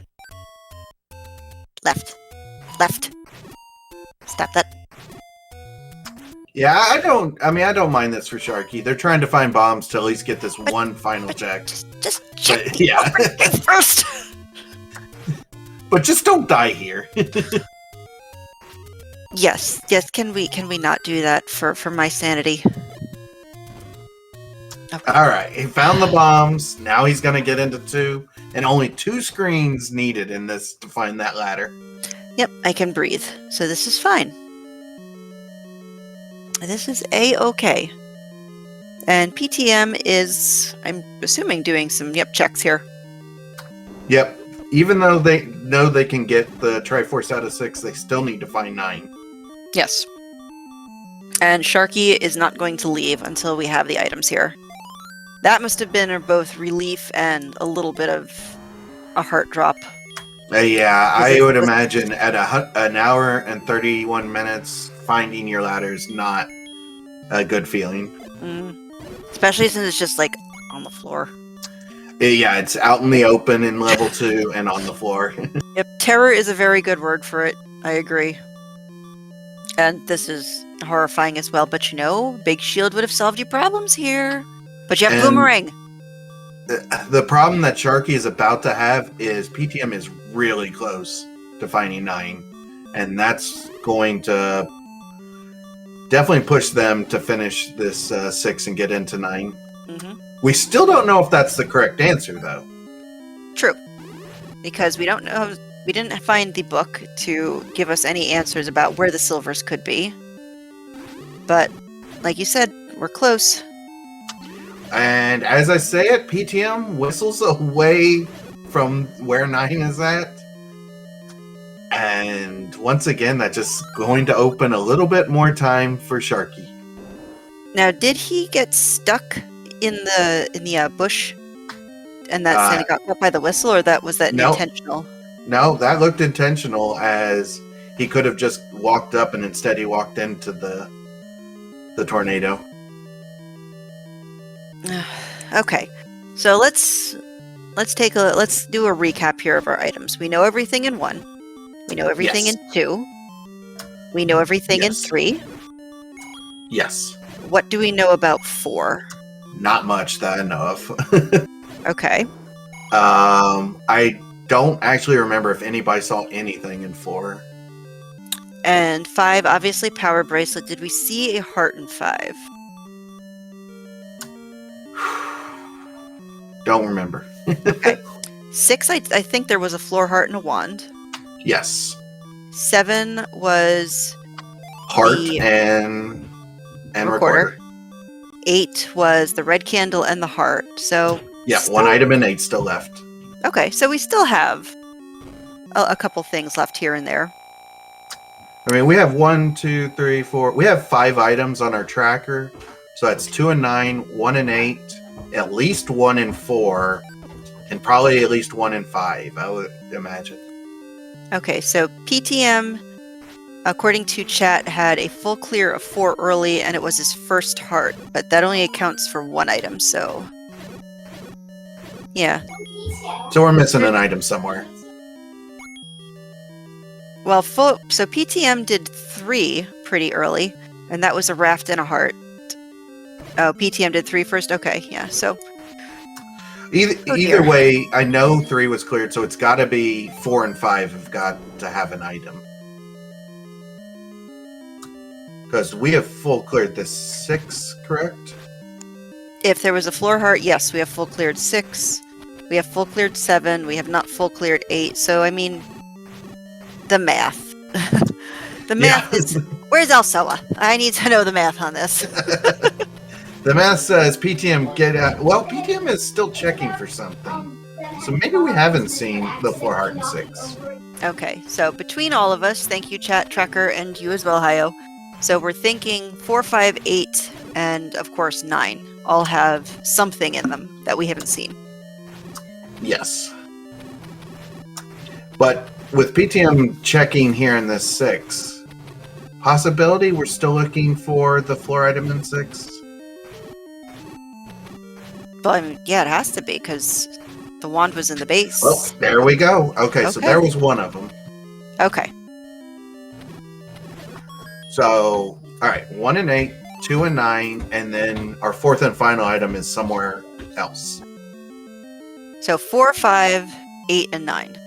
Left. Left. Stop that. Yeah, I don't mind this for Sharky. They're trying to find bombs to at least get this one final check. Just check But, the yeah. open cave first! But just don't die here. Yes, can we not do that for my sanity? Okay. Alright, he found the bombs. Now he's gonna get into 2. And only 2 screens needed in this to find that ladder. Yep, I can breathe. So this is fine. This is A-okay. And PTM is, I'm assuming, doing some checks here. Yep. Even though they know they can get the Triforce out of 6, they still need to find 9. Yes. And Sharky is not going to leave until we have the items here. That must have been both relief and a little bit of a heart drop. Yeah, I would imagine at an hour and 31 minutes, finding your ladder is not a good feeling. Especially since it's just like on the floor. Yeah, it's out in the open in level 2 and on the floor. Yep, terror is a very good word for it. I agree. And this is horrifying as well, but you know, Big Shield would have solved your problems here. But you have Boomerang. The problem that Sharky is about to have is PTM is really close to finding 9. And that's going to definitely push them to finish this 6 and get into 9. We still don't know if that's the correct answer, though. True. Because we don't know, we didn't find the book to give us any answers about where the silvers could be. But, like you said, we're close. And as I say it, PTM whistles away from where 9 is at. And once again, that's just going to open a little bit more time for Sharky. Now, did he get stuck in the bush, and that's and he got caught by the whistle, or was that intentional? No, that looked intentional, as he could have just walked up, and instead he walked into the tornado. Okay, so let's do a recap here of our items. We know everything in 1. We know everything in 2. We know everything in Yes. 3. Yes. What do we know about 4? Not much that I know of. Okay. I don't actually remember if anybody saw anything in 4. And 5, obviously power bracelet. Did we see a heart in 5? Don't remember. Okay. 6, I think there was a floor heart and a wand. Yes. 7 was Heart the and recorder. 8 was the red candle and the heart. So Yeah, still- one item in 8 still left. Okay, so we still have a couple things left here and there. I mean, we have 1, 2, 3, 4. We have 5 items on our tracker. So that's 2 and 9, 1 and 8, at least 1 and 4, and probably at least 1 and 5, I would imagine. Okay, so PTM, according to chat, had a full clear of 4 early, and it was his first heart, but that only accounts for 1 item, so... Yeah. So we're missing an item somewhere. Well, so PTM did 3 pretty early, and that was a raft and a heart. Oh, PTM did 3 first? Okay, yeah, so... Either way, I know 3 was cleared, so it's got to be 4 and 5 have got to have an item. Because we have full cleared the 6, correct? If there was a floor heart, yes, we have full cleared 6. We have full cleared 7. We have not full cleared 8. So, I mean, the math. The math is... Where's Alsoa? I need to know the math on this. The math says PTM get out. Well, PTM is still checking for something. So maybe we haven't seen the 4 heart and 6. Okay, so between all of us, thank you, Chat Tracker, and you as well, Hayo. So we're thinking 4, 5, 8, and of course 9 all have something in them that we haven't seen. Yes. But with PTM checking here in this 6, possibility we're still looking for the floor item in 6? Well, I mean, yeah, it has to be, because the wand was in the base. Oh, there we go. Okay, so there was one of them. Okay. So, all right, 1 and 8, 2 and 9, and then our 4th and final item is somewhere else. So 4, 5, 8, and 9.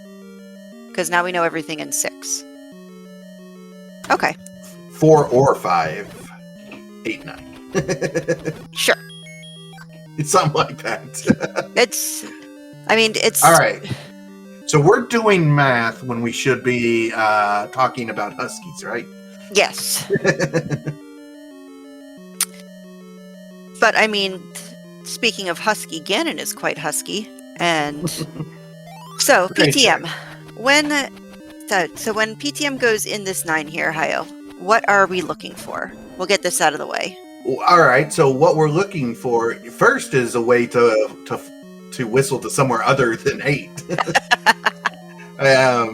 Because now we know everything in 6. Okay. 4 or 5, 8, 9. Sure. It's something like that. It's... All right. So we're doing math when we should be talking about huskies, right? Yes. But, I mean, speaking of husky, Ganon is quite husky. And so, PTM. So when PTM goes in this 9 here, Hayo, what are we looking for? We'll get this out of the way. All right. So what we're looking for first is a way to whistle to somewhere other than 8.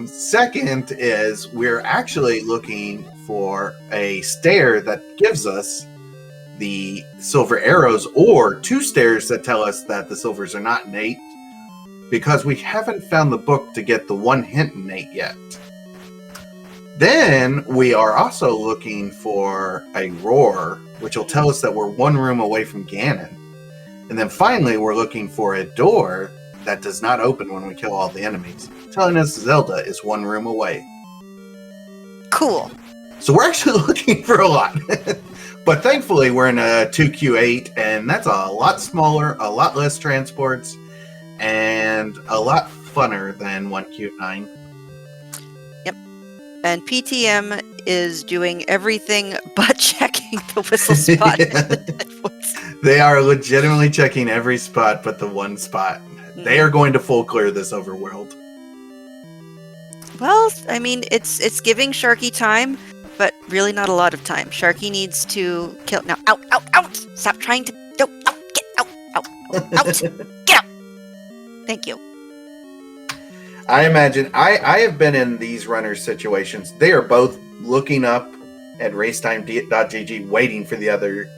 Second is we're actually looking for a stair that gives us the silver arrows, or 2 stairs that tell us that the silvers are not in 8, because we haven't found the book to get the 1 hint in 8 yet. Then we are also looking for a roar, which will tell us that we're 1 room away from Ganon. And then finally, we're looking for a door that does not open when we kill all the enemies, telling us Zelda is 1 room away. Cool. So we're actually looking for a lot. But thankfully, we're in a 2Q8, and that's a lot smaller, a lot less transports, and a lot funner than 1Q9. Yep. And PTM is doing everything but checking the whistle spot. They are legitimately checking every spot but the 1 spot. They are going to full clear this overworld. Well, I mean, it's giving Sharky time, but really not a lot of time. Sharky needs to kill... Now, out, out, out! Stop trying to... No, out, get out, out, out, get out! Thank you. I imagine... I have been in these runners' situations. They are both looking up at racetime.gg, waiting for the other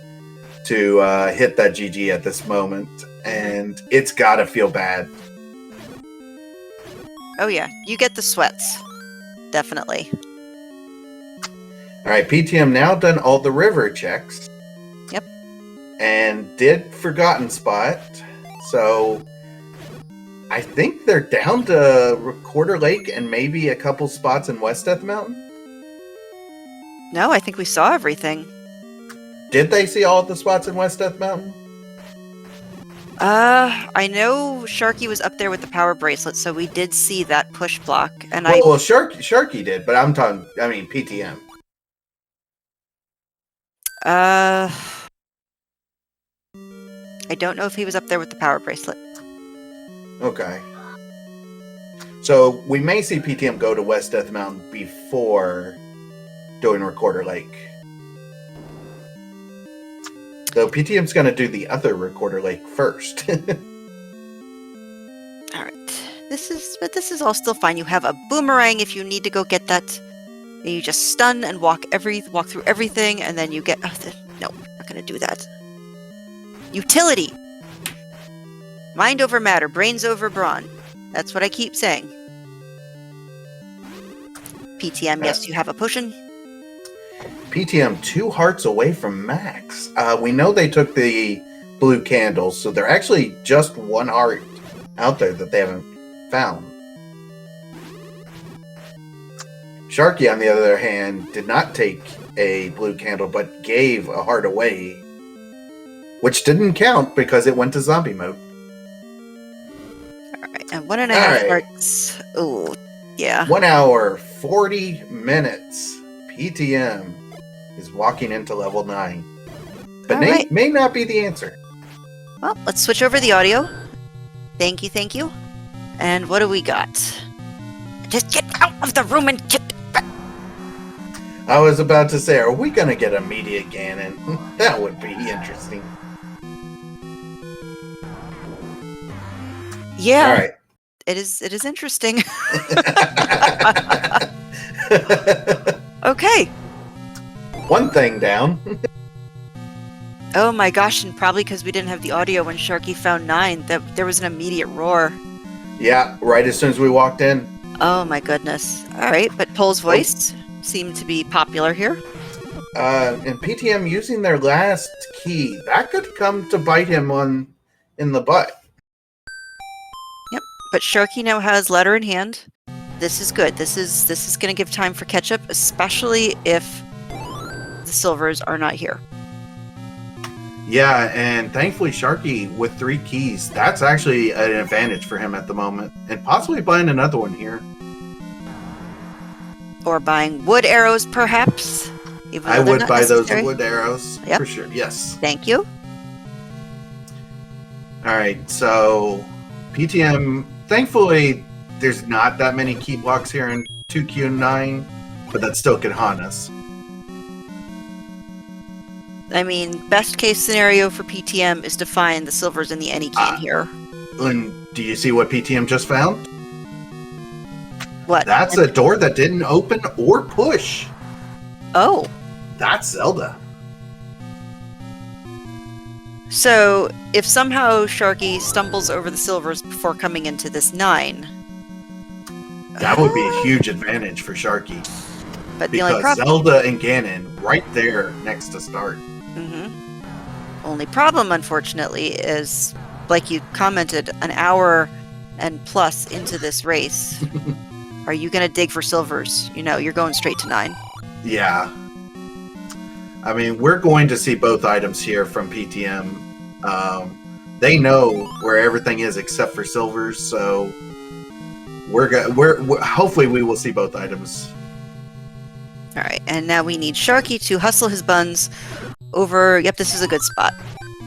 to hit that GG at this moment. And it's gotta feel bad. Oh yeah, you get the sweats. Definitely. All right, PTM now done all the river checks. Yep. And did Forgotten Spot. So I think they're down to Recorder Lake and maybe a couple spots in West Death Mountain. No, I think we saw everything. Did they see all of the spots in West Death Mountain? I know Sharky was up there with the power bracelet, so we did see that push block, and Well, Sharky did, but I'm talking, I mean, PTM. I don't know if he was up there with the power bracelet. Okay. So we may see PTM go to West Death Mountain before doing Recorder Lake. So PTM's going to do the other Recorder Lake first. All right. This is all still fine. You have a boomerang if you need to go get that. And you just stun and walk through everything, and then you get. Oh, no, not going to do that. Utility. Mind over matter, brains over brawn. That's what I keep saying. PTM, yes, you have a potion. PTM 2 hearts away from max. We know they took the blue candles, so they're actually just 1 heart out there that they haven't found. Sharky, on the other hand, did not take a blue candle, but gave a heart away, which didn't count because it went to zombie mode. Alright, and 1.5 hearts. Oh, yeah. 1 hour, 40 minutes. PTM is walking into level 9. But may not be the answer. Well, let's switch over the audio. Thank you. And what do we got? Just get out of the room and get... I was about to say, are we going to get a media Ganon? That would be interesting. Yeah. All right. It is interesting. Okay. One thing down. Oh my gosh, and probably because we didn't have the audio when Sharky found 9, that there was an immediate roar. Yeah, right as soon as we walked in. Oh my goodness. Alright, but Pole's voice seemed to be popular here. And PTM using their last key, that could come to bite him in the butt. Yep, but Sharky now has letter in hand. This is good. This is going to give time for catch-up, especially if the silvers are not here. Yeah, and thankfully Sharky with 3 keys, that's actually an advantage for him at the moment. And possibly buying another one here. Or buying wood arrows, perhaps. Even I though would they're not buy those necessary. wood arrows, Yep. for sure, yes. Thank you. Alright, so PTM, thankfully there's not that many key blocks here in 2Q9, but that still could haunt us. I mean, best case scenario for PTM is to find the silvers in the any key in here. And do you see what PTM just found? What? That's a door that didn't open or push. Oh. That's Zelda. So, if somehow Sharky stumbles over the silvers before coming into this 9... That would be a huge advantage for Sharky. But the only Because problem... Zelda and Ganon right there next to start. Only problem, unfortunately, is, like you commented, an hour and plus into this race. Are you going to dig for silvers? You know, you're going straight to 9. Yeah. I mean, we're going to see both items here from PTM. They know where everything is except for silvers, so we're hopefully we will see both items. All right, and now we need Sharky to hustle his buns over... Yep, this is a good spot.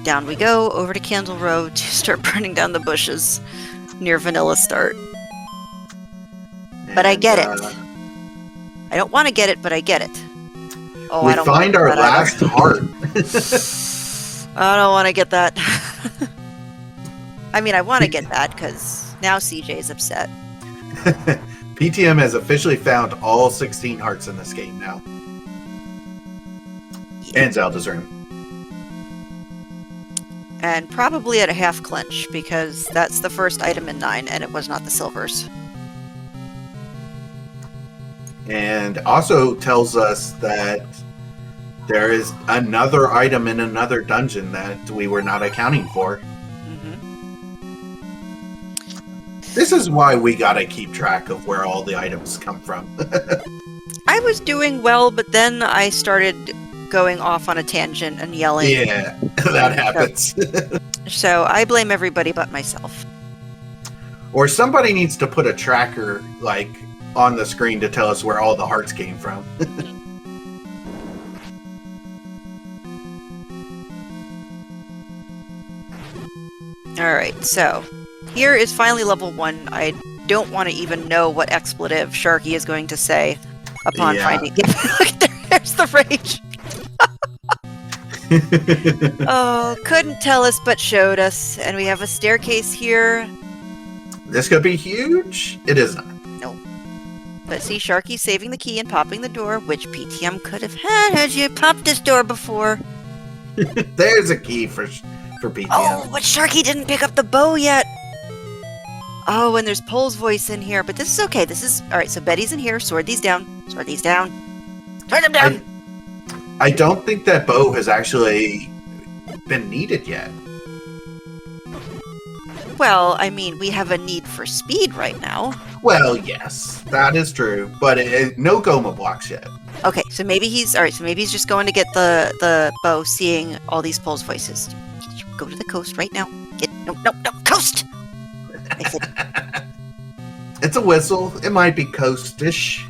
Down we go, over to Candle Row to start burning down the bushes near Vanilla Start. But I get it. I don't want to get it, but I get it. Oh, We I don't find our last heart. I don't want to get that. I mean, I want to get that because now CJ is upset. PTM has officially found all 16 hearts in this game now. And Zelda's room. And probably at a half clinch because that's the first item in 9 and it was not the silvers. And also tells us that there is another item in another dungeon that we were not accounting for. This is why we gotta keep track of where all the items come from. I was doing well, but then I started going off on a tangent and yelling. Yeah, that happens. So I blame everybody but myself. Or somebody needs to put a tracker, like, on the screen to tell us where all the hearts came from. Alright, so here is finally level 1. I don't want to even know what expletive Sharky is going to say upon finding it. There's the rage. Oh, couldn't tell us but showed us. And we have a staircase here. This could be huge. It is not. No. But see, Sharky saving the key and popping the door, which PTM could have had you popped this door before. There's a key for PTM. Oh, but Sharky didn't pick up the bow yet. Oh, and there's Pole's voice in here, but this is okay. This is... Alright, so Betty's in here. Sword these down. Sword these down. Sword them down! I don't think that bow has actually been needed yet. Well, I mean, we have a need for speed right now. Well, yes, that is true, but no Goma blocks yet. Okay, so maybe he's... Alright, so maybe he's just going to get the bow, seeing all these Pole's voices. Go to the coast right now. No, coast! I said... It's a whistle. It might be coastish.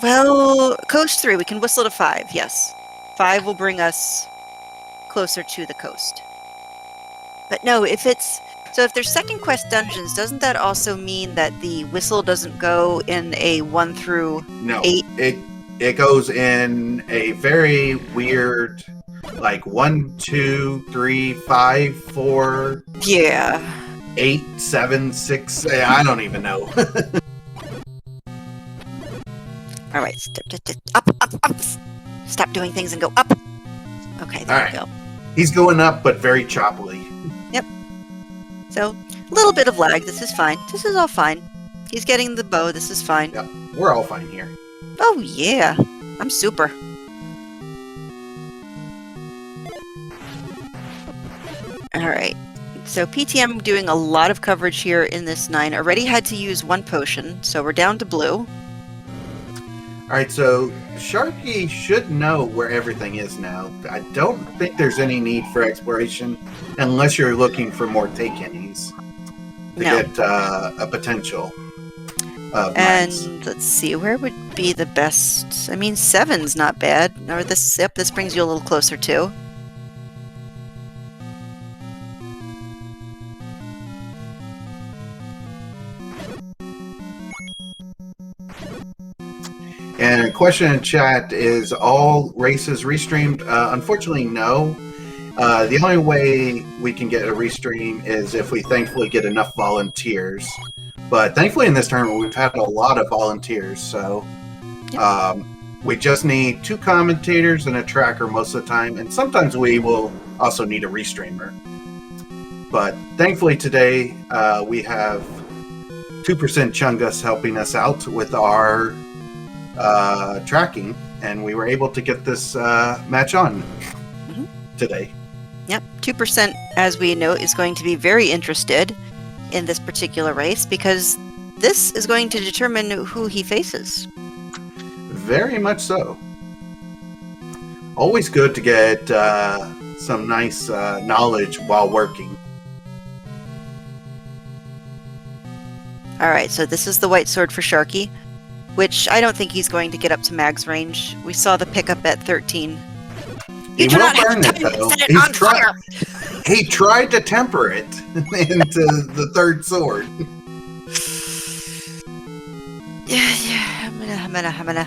Well, coast 3. We can whistle to 5, yes. 5 will bring us closer to the coast. But no, if it's... So if there's second quest dungeons, doesn't that also mean that the whistle doesn't go in a 1 through 8? It goes in a very weird, like 1, 2, 3, 5, 4... Yeah. 8, 7, 6... I don't even know. Alright, up. Stop doing things and go up. Okay, there we go. He's going up, but very choppily. Yep. So, a little bit of lag. This is fine. This is all fine. He's getting the bow. This is fine. Yep, we're all fine here. Oh, yeah. I'm super. Alright. So PTM doing a lot of coverage here in this 9. Already had to use 1 potion, so we're down to blue. Alright, so Sharky should know where everything is now. I don't think there's any need for exploration unless you're looking for more take-inies to get a potential of mines. And let's see, where would be the best? I mean, 7's not bad. Or this brings you a little closer too. And a question in chat is, all races restreamed? Unfortunately, no. The only way we can get a restream is if we thankfully get enough volunteers. But thankfully in this tournament we've had a lot of volunteers, so we just need 2 commentators and a tracker most of the time, and sometimes we will also need a restreamer. But thankfully today we have 2% Chungus helping us out with our tracking, and we were able to get this match on today. Yep, 2%, as we know, is going to be very interested in this particular race because this is going to determine who he faces. Very much so. Always good to get some nice knowledge while working. Alright, so this is the white sword for Sharky, which I don't think he's going to get up to Mag's range. We saw the pickup at 13. He will burn it, though. He tried to temper it into the 3rd sword. Yeah, I'm gonna.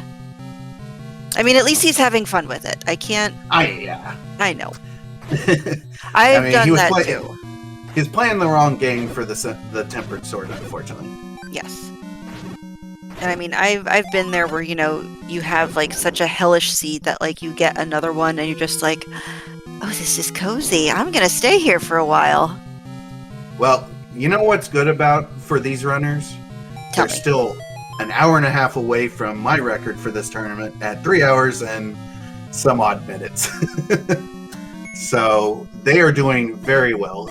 I mean, at least he's having fun with it. I can't... I know. I've done that, too. He's playing the wrong game for the tempered sword, unfortunately. Yes. And I mean, I've been there where, you know, you have, like, such a hellish seed that, like, you get another one and you're just like, oh, this is cozy. I'm gonna stay here for a while. Well, you know what's good for these runners? They're still an hour and a half away from my record for this tournament at 3 hours and some odd minutes. So they are doing very well.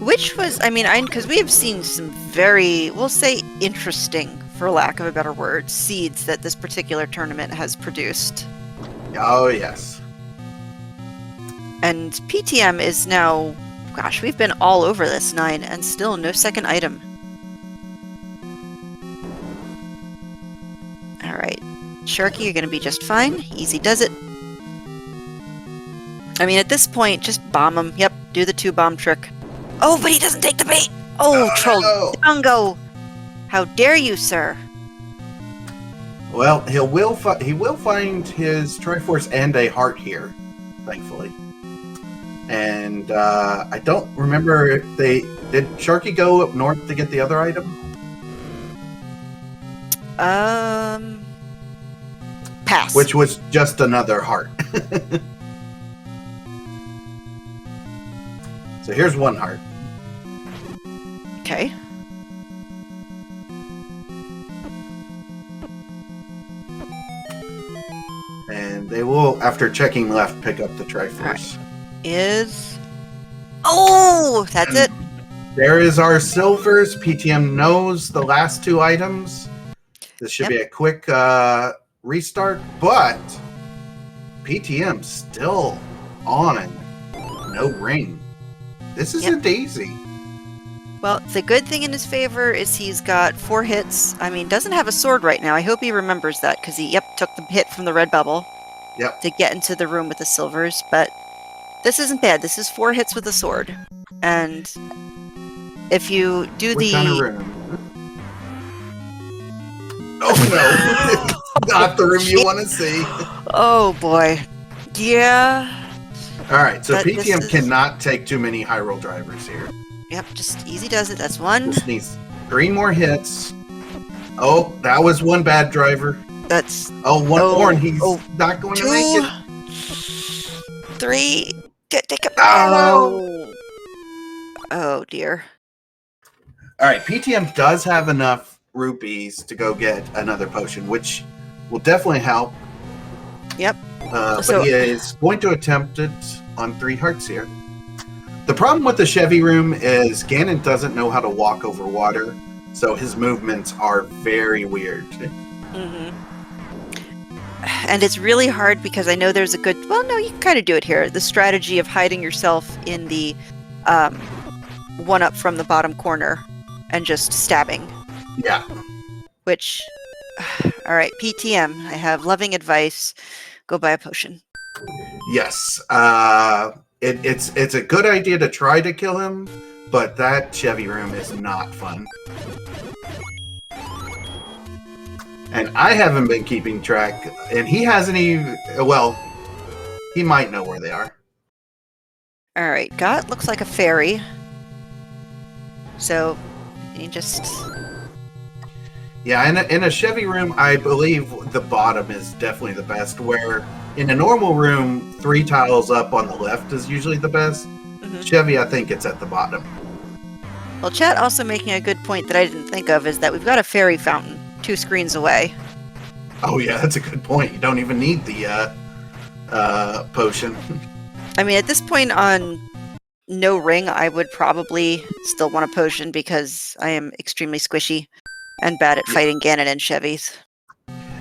Which was, I mean, because we have seen some very, we'll say, interesting, for lack of a better word, seeds that this particular tournament has produced. Oh, yes. And PTM is now, gosh, we've been all over this 9 and still no second item. Alright. Sharky, you're going to be just fine. Easy does it. I mean, at this point, just bomb him. Yep, do the 2-bomb trick. Oh, but he doesn't take the bait! Oh, troll Dongo! How dare you, sir? Well, he will find his Triforce and a heart here, thankfully. And I don't remember if did Sharky go up north to get the other item? Pass. Which was just another heart. So here's 1 heart. Okay. And they will, after checking left, pick up the Triforce. Is... Oh! That's it. There is our silvers. PTM knows the last 2 items. This should be a quick restart, but PTM still on no ring. This is a daisy. Well, the good thing in his favor is he's got 4 hits. I mean, doesn't have a sword right now. I hope he remembers that, because he, took the hit from the red bubble to get into the room with the silvers. But this isn't bad. This is 4 hits with a sword. And if you do What kind of room? Oh, no. Not the room you want to see. Oh, boy. Yeah. All right, so But PTM cannot take too many high roll drivers here. Yep, just easy does it. That's 1. Just needs 3 more hits. Oh, that was 1 bad driver. That's... Oh, 1 more, and he's not going 2, to make it. 3... Take a... Oh! Oh, dear. All right, PTM does have enough rupees to go get another potion, which will definitely help. Yep. But he is going to attempt it on 3 hearts here. The problem with the Chevy room is Ganon doesn't know how to walk over water, so his movements are very weird. Mm-hmm. And it's really hard because I know there's a good... Well, no, you can kind of do it here. The strategy of hiding yourself in the 1-up from the bottom corner and just stabbing. Yeah. Which... All right, PTM, I have loving advice. Go buy a potion. Yes. It's a good idea to try to kill him, but that Chevy room is not fun. And I haven't been keeping track, and he hasn't even... Well, he might know where they are. All right, Got looks like a fairy. So, you just... Yeah, in a Chevy room, I believe the bottom is definitely the best, where in a normal room, 3 tiles up on the left is usually the best. Mm-hmm. Chevy, I think it's at the bottom. Well, chat also making a good point that I didn't think of is that we've got a fairy fountain 2 screens away. Oh yeah, that's a good point. You don't even need the potion. I mean, at this point on no ring, I would probably still want a potion because I am extremely squishy and bad at fighting Ganon and Chevys.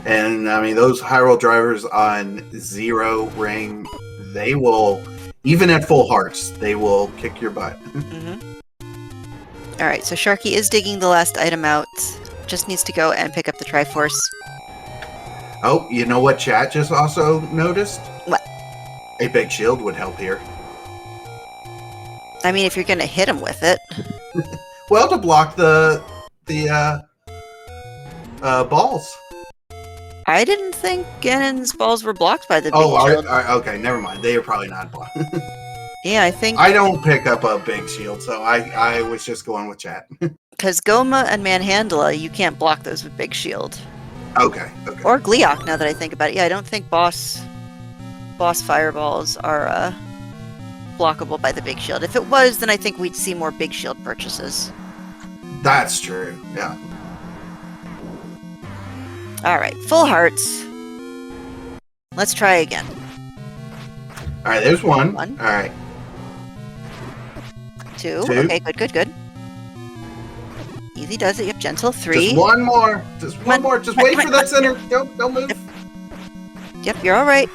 And I mean, those high roll drivers on 0 ring, they will, even at full hearts, they will kick your butt. Mm-hmm. All right, so Sharky is digging the last item out. Just needs to go and pick up the Triforce. Oh, you know what chat just also noticed? What? A big shield would help here. I mean, if you're going to hit him with it. Well, to block the balls. I didn't think Ganon's balls were blocked by the big shield. Okay, never mind. They are probably not blocked. Yeah, I think... I don't pick up a big shield, so I was just going with chat. Because Goma and Manhandla, you can't block those with big shield. Okay. Or Gleeok, now that I think about it. Yeah, I don't think boss fireballs are blockable by the big shield. If it was, then I think we'd see more big shield purchases. That's true. Yeah. All right, full hearts. Let's try again. All right, there's one. One. All right. Two. Two. Okay, good. Easy does it. Yep, gentle. Three. Just one more. Just one more. Just wait for that center. Don't move. Yep, you're all right.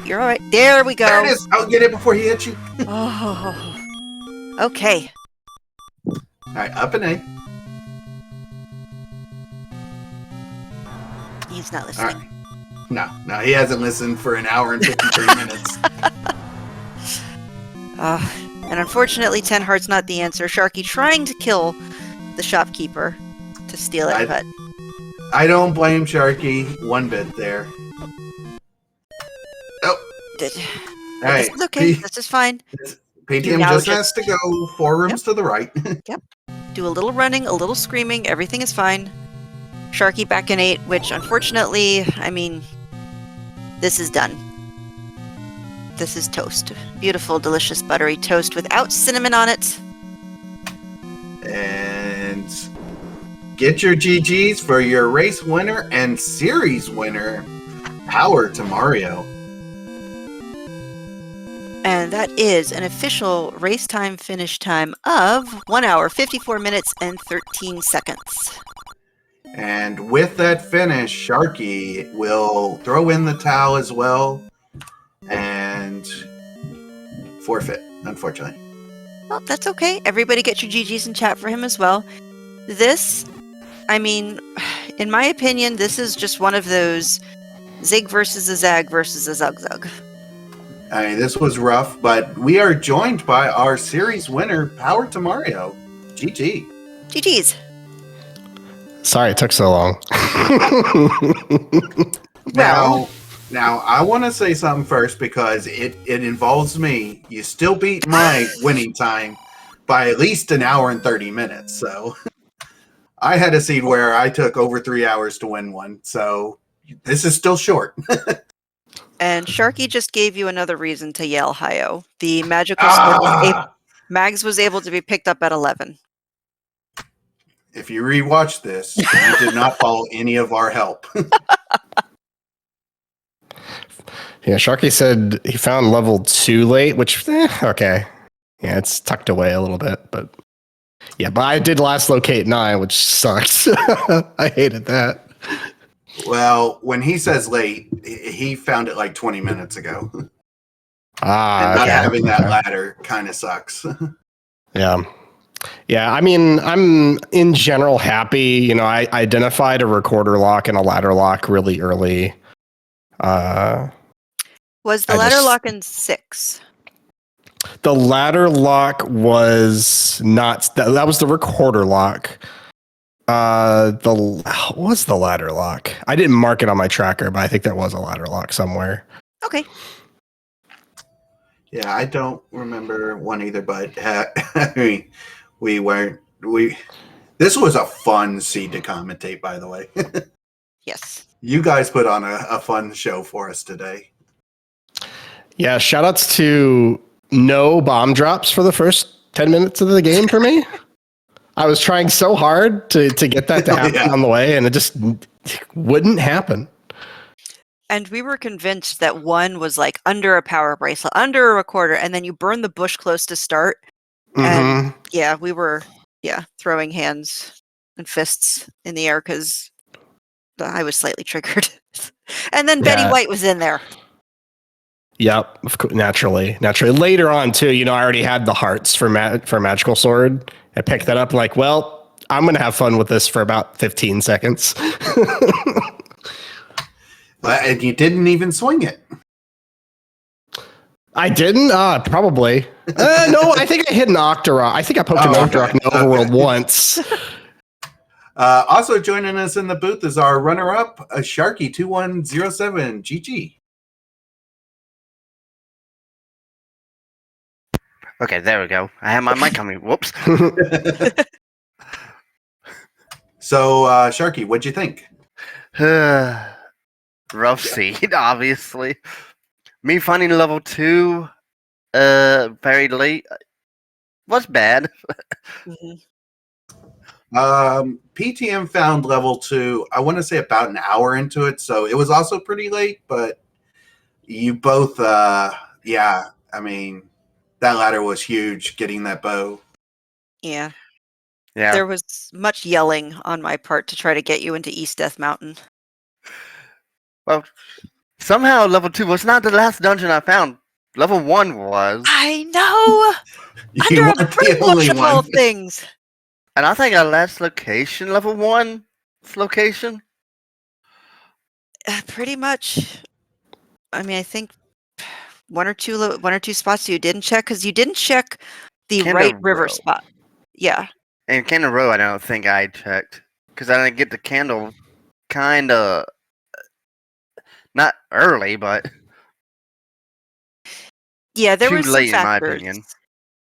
There we go. There it is. I'll get it before he hits you. Oh. Okay. All right, up and A. He's not All listening. right. No, he hasn't listened for an hour and 53 minutes. And unfortunately, 10 hearts not the answer. Sharky trying to kill the shopkeeper to steal it, but I don't blame Sharky one bit there. Oh, this right. is okay. This is fine. PTM now just just- has to go 4 rooms to the right. Do a little running, a little screaming. Everything is fine. Sharky back in 8, which unfortunately, I mean, this is done. This is toast. Beautiful, delicious, buttery toast without cinnamon on it. And get your GGs for your race winner and series winner, Power to Mario. And that is an official race time finish time of 1 hour, 54 minutes, and 13 seconds. And with that finish, Sharky will throw in the towel as well and forfeit, unfortunately. Well, that's okay. Everybody get your GGs in chat for him as well. This, I mean, in my opinion, this is just one of those Zig versus a Zag versus a Zug Zug. I mean, this was rough, but we are joined by our series winner, Power to Mario. GG. GGs. Sorry it took so long. Now, I want to say something first because it involves me. You still beat my winning time by at least an hour and 30 minutes. So I had a seed where I took over 3 hours to win one. So this is still short. And Sharky just gave you another reason to yell hi-yo. The magical sword Mags was able to be picked up at 11. If you rewatch this, you did not follow any of our help. Yeah, Sharky said he found level 2 late, which, okay. Yeah, it's tucked away a little bit, but yeah, but I did last locate 9, which sucks. I hated that. Well, when he says late, he found it like 20 minutes ago. And not having that ladder kind of sucks. Yeah. Yeah, I mean, I'm in general happy. You know, I identified a recorder lock and a ladder lock really early. Was the ladder lock in 6? The ladder lock was not. That was the recorder lock. What was the ladder lock? I didn't mark it on my tracker, but I think there was a ladder lock somewhere. Okay. Yeah, I don't remember one either, but I mean, this was a fun seed to commentate, by the way. Yes. You guys put on a fun show for us today. Yeah, shout outs to no bomb drops for the first 10 minutes of the game for me. I was trying so hard to get that to happen on the way, and it just wouldn't happen. And we were convinced that one was like under a power bracelet, under a recorder, and then you burn the bush close to start. And yeah, we were throwing hands and fists in the air because I was slightly triggered. And then Betty White was in there. Yep, naturally. Later on too, you know, I already had the hearts for Magical Sword. I picked that up like, well, I'm going to have fun with this for about 15 seconds. And you didn't even swing it. I didn't? Probably. No, I think I hit an Octorok. I think I poked an Octorok in Overworld once. Also joining us in the booth is our runner-up, Sharky2107. GG. Okay, there we go. I have my mic on me. Whoops. So, Sharky, what'd you think? Rough seed, obviously. Me finding level 2 very late was bad. PTM found level 2, I want to say about an hour into it, so it was also pretty late, but you both, yeah, I mean, that ladder was huge, getting that bow. Yeah. Yeah. There was much yelling on my part to try to get you into East Death Mountain. Well, somehow level 2 was not the last dungeon I found. Level 1 was. I know! You Under a weren't the only brainwash of all one. things! And I think our last location, level 1 location. Pretty much. I mean, I think one or two spots you didn't check, because you didn't check the Canada right river Row. spot. Yeah. And Canada Row, I don't think I checked. Because I didn't get the candle kind of. Not early, but. Yeah, there Too were some late, in my factors. opinion.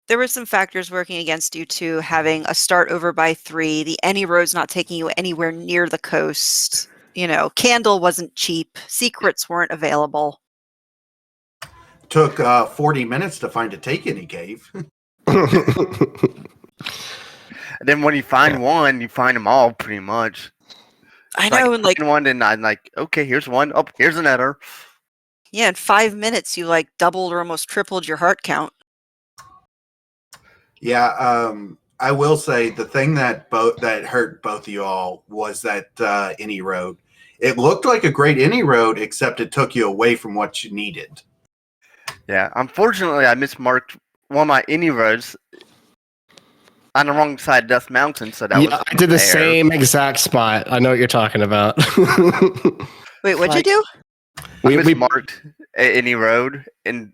There were some factors working against you too, having a start over by 3, the any roads not taking you anywhere near the coast. You know, Candle wasn't cheap, secrets weren't available. Took 40 minutes to find a Take Any cave. And then when you find one, you find them all pretty much. I know, and like, find one, and I'm like, okay, here's one. Oh, here's another. yeah, in 5 minutes you like doubled or almost tripled your heart count. Yeah, I will say the thing that hurt both of you all was that any road. It looked like a great any road, except it took you away from what you needed. Yeah, unfortunately, I mismarked one of my any roads on the wrong side of Death Mountain, so that was I did the same exact spot. I know what you're talking about. Wait, what'd you do? I mismarked any road in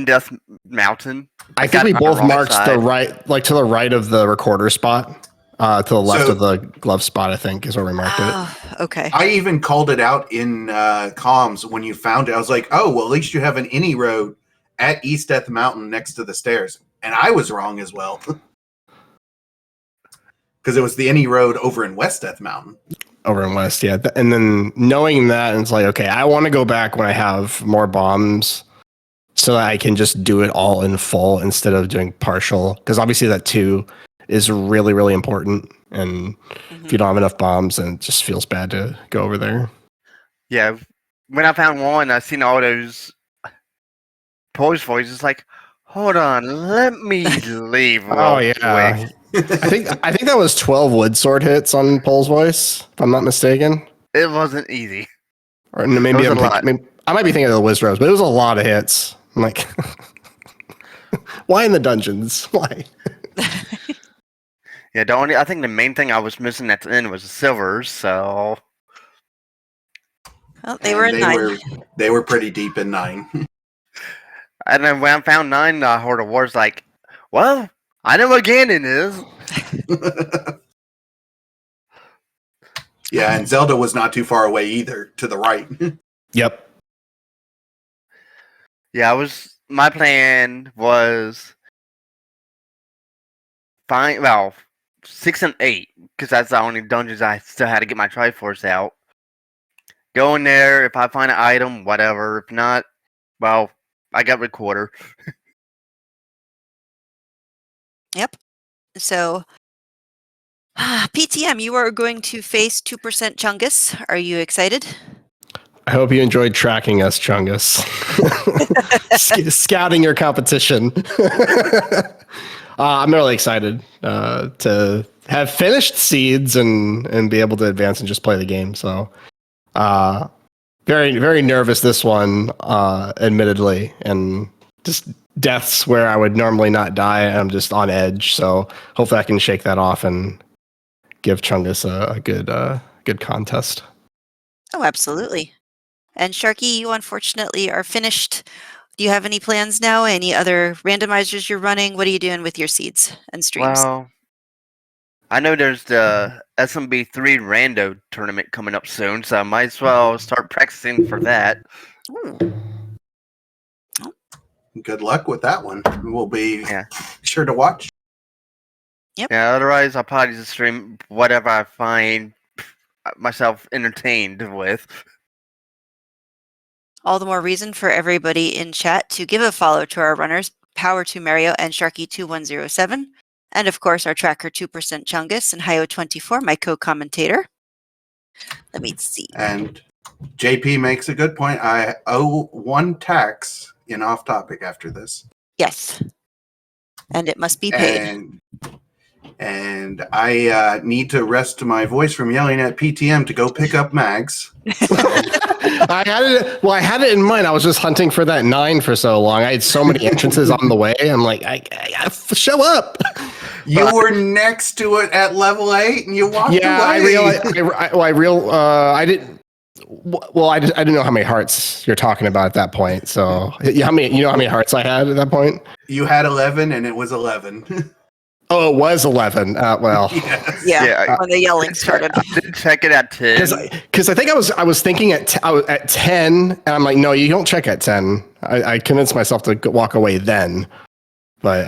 Death Mountain. I think we both marked the right, like to the right of the recorder spot, to the left of the glove spot. I think is where we marked it. Okay. I even called it out in comms when you found it. I was like, "Oh, well, at least you have an any road at East Death Mountain next to the stairs," and I was wrong as well. Because it was the any road over in West Death Mountain. Over in West, yeah. And then knowing that, it's like, okay, I want to go back when I have more bombs so that I can just do it all in full instead of doing partial. Because obviously that 2 is really, really important. And if you don't have enough bombs, then it just feels bad to go over there. Yeah, when I found one, I seen all those Polish voices like, hold on, let me leave real quick. I think that was 12 wood sword hits on Pole's voice, if I'm not mistaken. It wasn't easy. Or maybe I might be thinking of the Wiz Rose, but it was a lot of hits. I'm like, why in the dungeons? Why? Yeah, I think the main thing I was missing at the end was the silvers, so. Well, they were in 9. They were pretty deep in 9. And then when I found 9, I heard a word's like, well, I know what Ganon is. Yeah, and Zelda was not too far away either, to the right. Yep. Yeah, my plan was find 6 and 8, because that's the only dungeons I still had to get my Triforce out. Go in there, if I find an item, whatever. If not, well, I got recorder. Yep. So, PTM, you are going to face 2% Chungus. Are you excited? I hope you enjoyed tracking us, Chungus. Scouting your competition. I'm really excited to have finished Seeds and be able to advance and just play the game. So, very, very nervous this one, admittedly, and just deaths where I would normally not die. I'm just on edge. So hopefully I can shake that off and give Chungus a good contest. Oh, absolutely. And Sharky, you unfortunately are finished. Do you have any plans now? Any other randomizers you're running? What are you doing with your seeds and streams? Well, I know there's the SMB 3 Rando tournament coming up soon, so I might as well start practicing for that. Ooh. Good luck with that one. We'll be sure to watch. Yep. Yeah, otherwise I'll probably just stream whatever I find myself entertained with. All the more reason for everybody in chat to give a follow to our runners, Power to Mario and Sharky2107. And of course, our tracker 2% Chungus and Hio24, my co-commentator. Let me see. And JP makes a good point. I owe 1 tax in off topic after this. Yes. And it must be paid. And I need to rest my voice from yelling at PTM to go pick up mags. I had it in mind. I was just hunting for that 9 for so long. I had so many entrances on the way. I'm like, I show up. You were next to it at level 8, and you walked away. I didn't. Well, I didn't know how many hearts you're talking about at that point. So, how many hearts I had at that point? You had 11, and it was 11. Oh, it was 11. Well, Yes. Yeah, when the yelling started. I did check it at 10. Because I think I was thinking at 10, and I'm like, no, you don't check at 10. I convinced myself to walk away then, but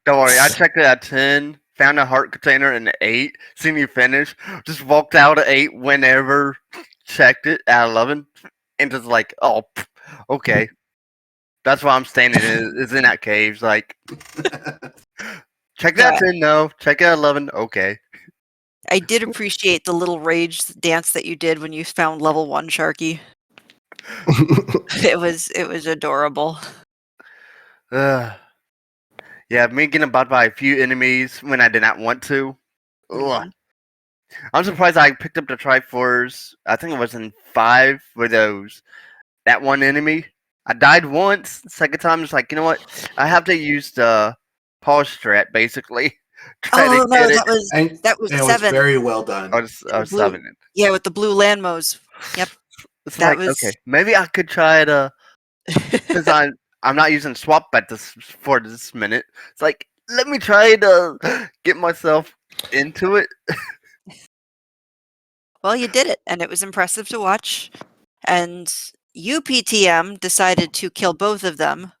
don't worry. I checked it at 10. Found a heart container in the 8. Seen you finish. Just walked out at 8 whenever. Checked it at 11, and just like, oh, okay. That's why I'm standing is in that cave. Like, check that 10, no. Check it at 11, okay. I did appreciate the little rage dance that you did when you found level 1 Sharky. It was adorable. Yeah, me getting bought by a few enemies when I did not want to. Ugh. I'm surprised I picked up the Triforce. I think it was in 5 with that one enemy. I died once. The second time, it's like, you know what? I have to use the pause strat, basically. Oh, no, And that was it 7. was very well done. I was 7. Yeah, with the blue Landmos. Yep. It's That like, was- okay, maybe I could try to, because I'm not using swap bet for this minute. It's like, let me try to get myself into it. Well, you did it, and it was impressive to watch. And you, PTM, decided to kill both of them,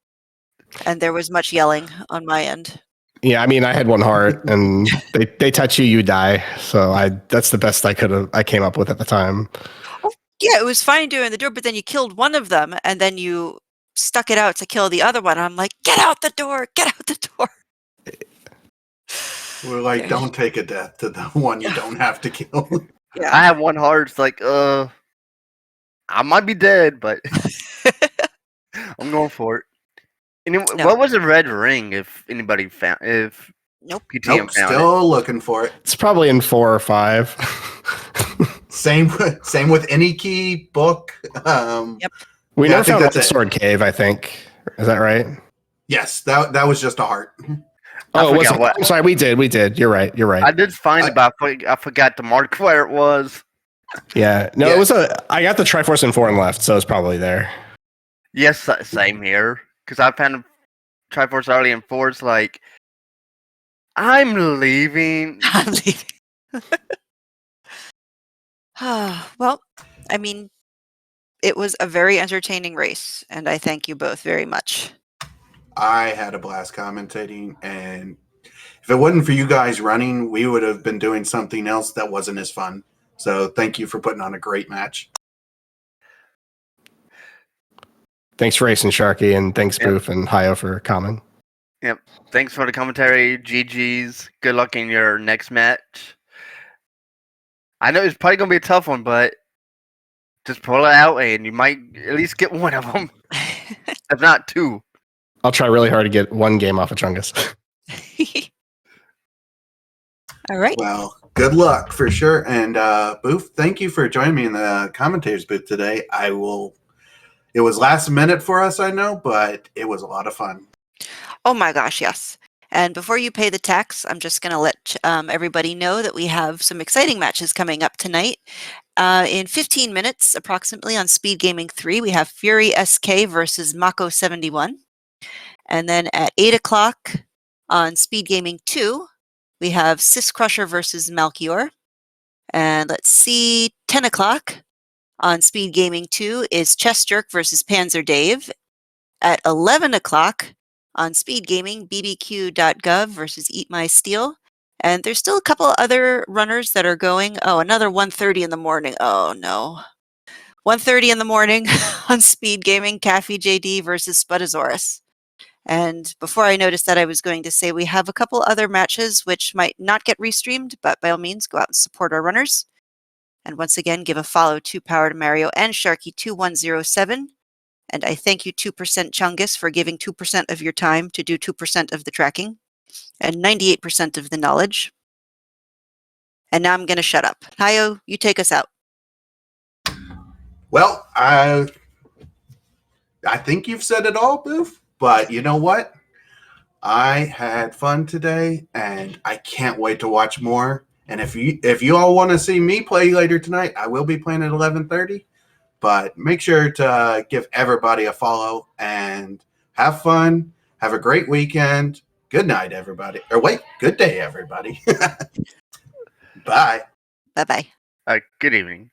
and there was much yelling on my end. yeah, I mean, I had 1 heart, and they touch you, you die. So that's the best I came up with at the time. Yeah, it was fine doing the door, but then you killed one of them, and then you stuck it out to kill the other one. I'm like, get out the door! Get out the door! We're like, don't take a death to the one you don't have to kill. Yeah. I have 1 heart. It's like, I might be dead, but I'm going for it. Anyway, No. what was a red ring? If anybody found, if Nope. PTM Nope, found still looking for it. It's probably in 4 or 5. Same with any key book. Yep. We Yeah, I never think found that's a it. sword cave, I think. Is that right? Yes, that was just a heart. Oh, forgot was what- I'm sorry, we did. You're right. I did find it, but I forgot to mark where it was. Yeah. No, Yeah. it was I got the Triforce in 4 and left, so it's probably there. Yes, same here. Because I found Triforce early in 4. It's like, I'm leaving. I'm leaving. Well, I mean, it was a very entertaining race, and I thank you both very much. I had a blast commentating, and if it wasn't for you guys running, we would have been doing something else that wasn't as fun. So thank you for putting on a great match. Thanks for racing, Sharky, and thanks, Yep. Boof and Hio for coming. Thanks for the commentary. GG's. Good luck in your next match. I know it's probably going to be a tough one, but just pull it out and you might at least get one of them. If not 2. I'll try really hard to get 1 game off of Chungus. All right. Well, good luck for sure. And Booth, thank you for joining me in the commentators booth today. It was last minute for us, I know, but it was a lot of fun. Oh my gosh, yes. And before you pay the tax, I'm just going to let everybody know that we have some exciting matches coming up tonight. In 15 minutes, approximately, on Speed Gaming 3, we have Fury SK versus Mako 71. And then at 8 o'clock on Speed Gaming 2, we have Sis Crusher versus Malchior. And let's see, 10 o'clock on Speed Gaming 2 is Chess Jerk versus Panzer Dave. At 11 o'clock on Speed Gaming, bbq.gov versus Eat My Steel. And there's still a couple other runners that are going. Oh, another 1:30 in the morning. Oh, no. 1:30 in the morning on Speed Gaming, Cafe JD versus Spudosaurus. And before I noticed that, I was going to say we have a couple other matches which might not get restreamed, but by all means, go out and support our runners. And once again, give a follow to Powered Mario and Sharky2107. And I thank you 2% Chungus for giving 2% of your time to do 2% of the tracking and 98% of the knowledge. And now I'm going to shut up. Tayo, you take us out. Well, I think you've said it all, Boof. But you know what? I had fun today, and I can't wait to watch more. And if you all want to see me play later tonight, I will be playing at 11:30. But make sure to give everybody a follow and have fun. Have a great weekend. Good night, everybody. Or wait, good day, everybody. Bye. Bye-bye. Good evening.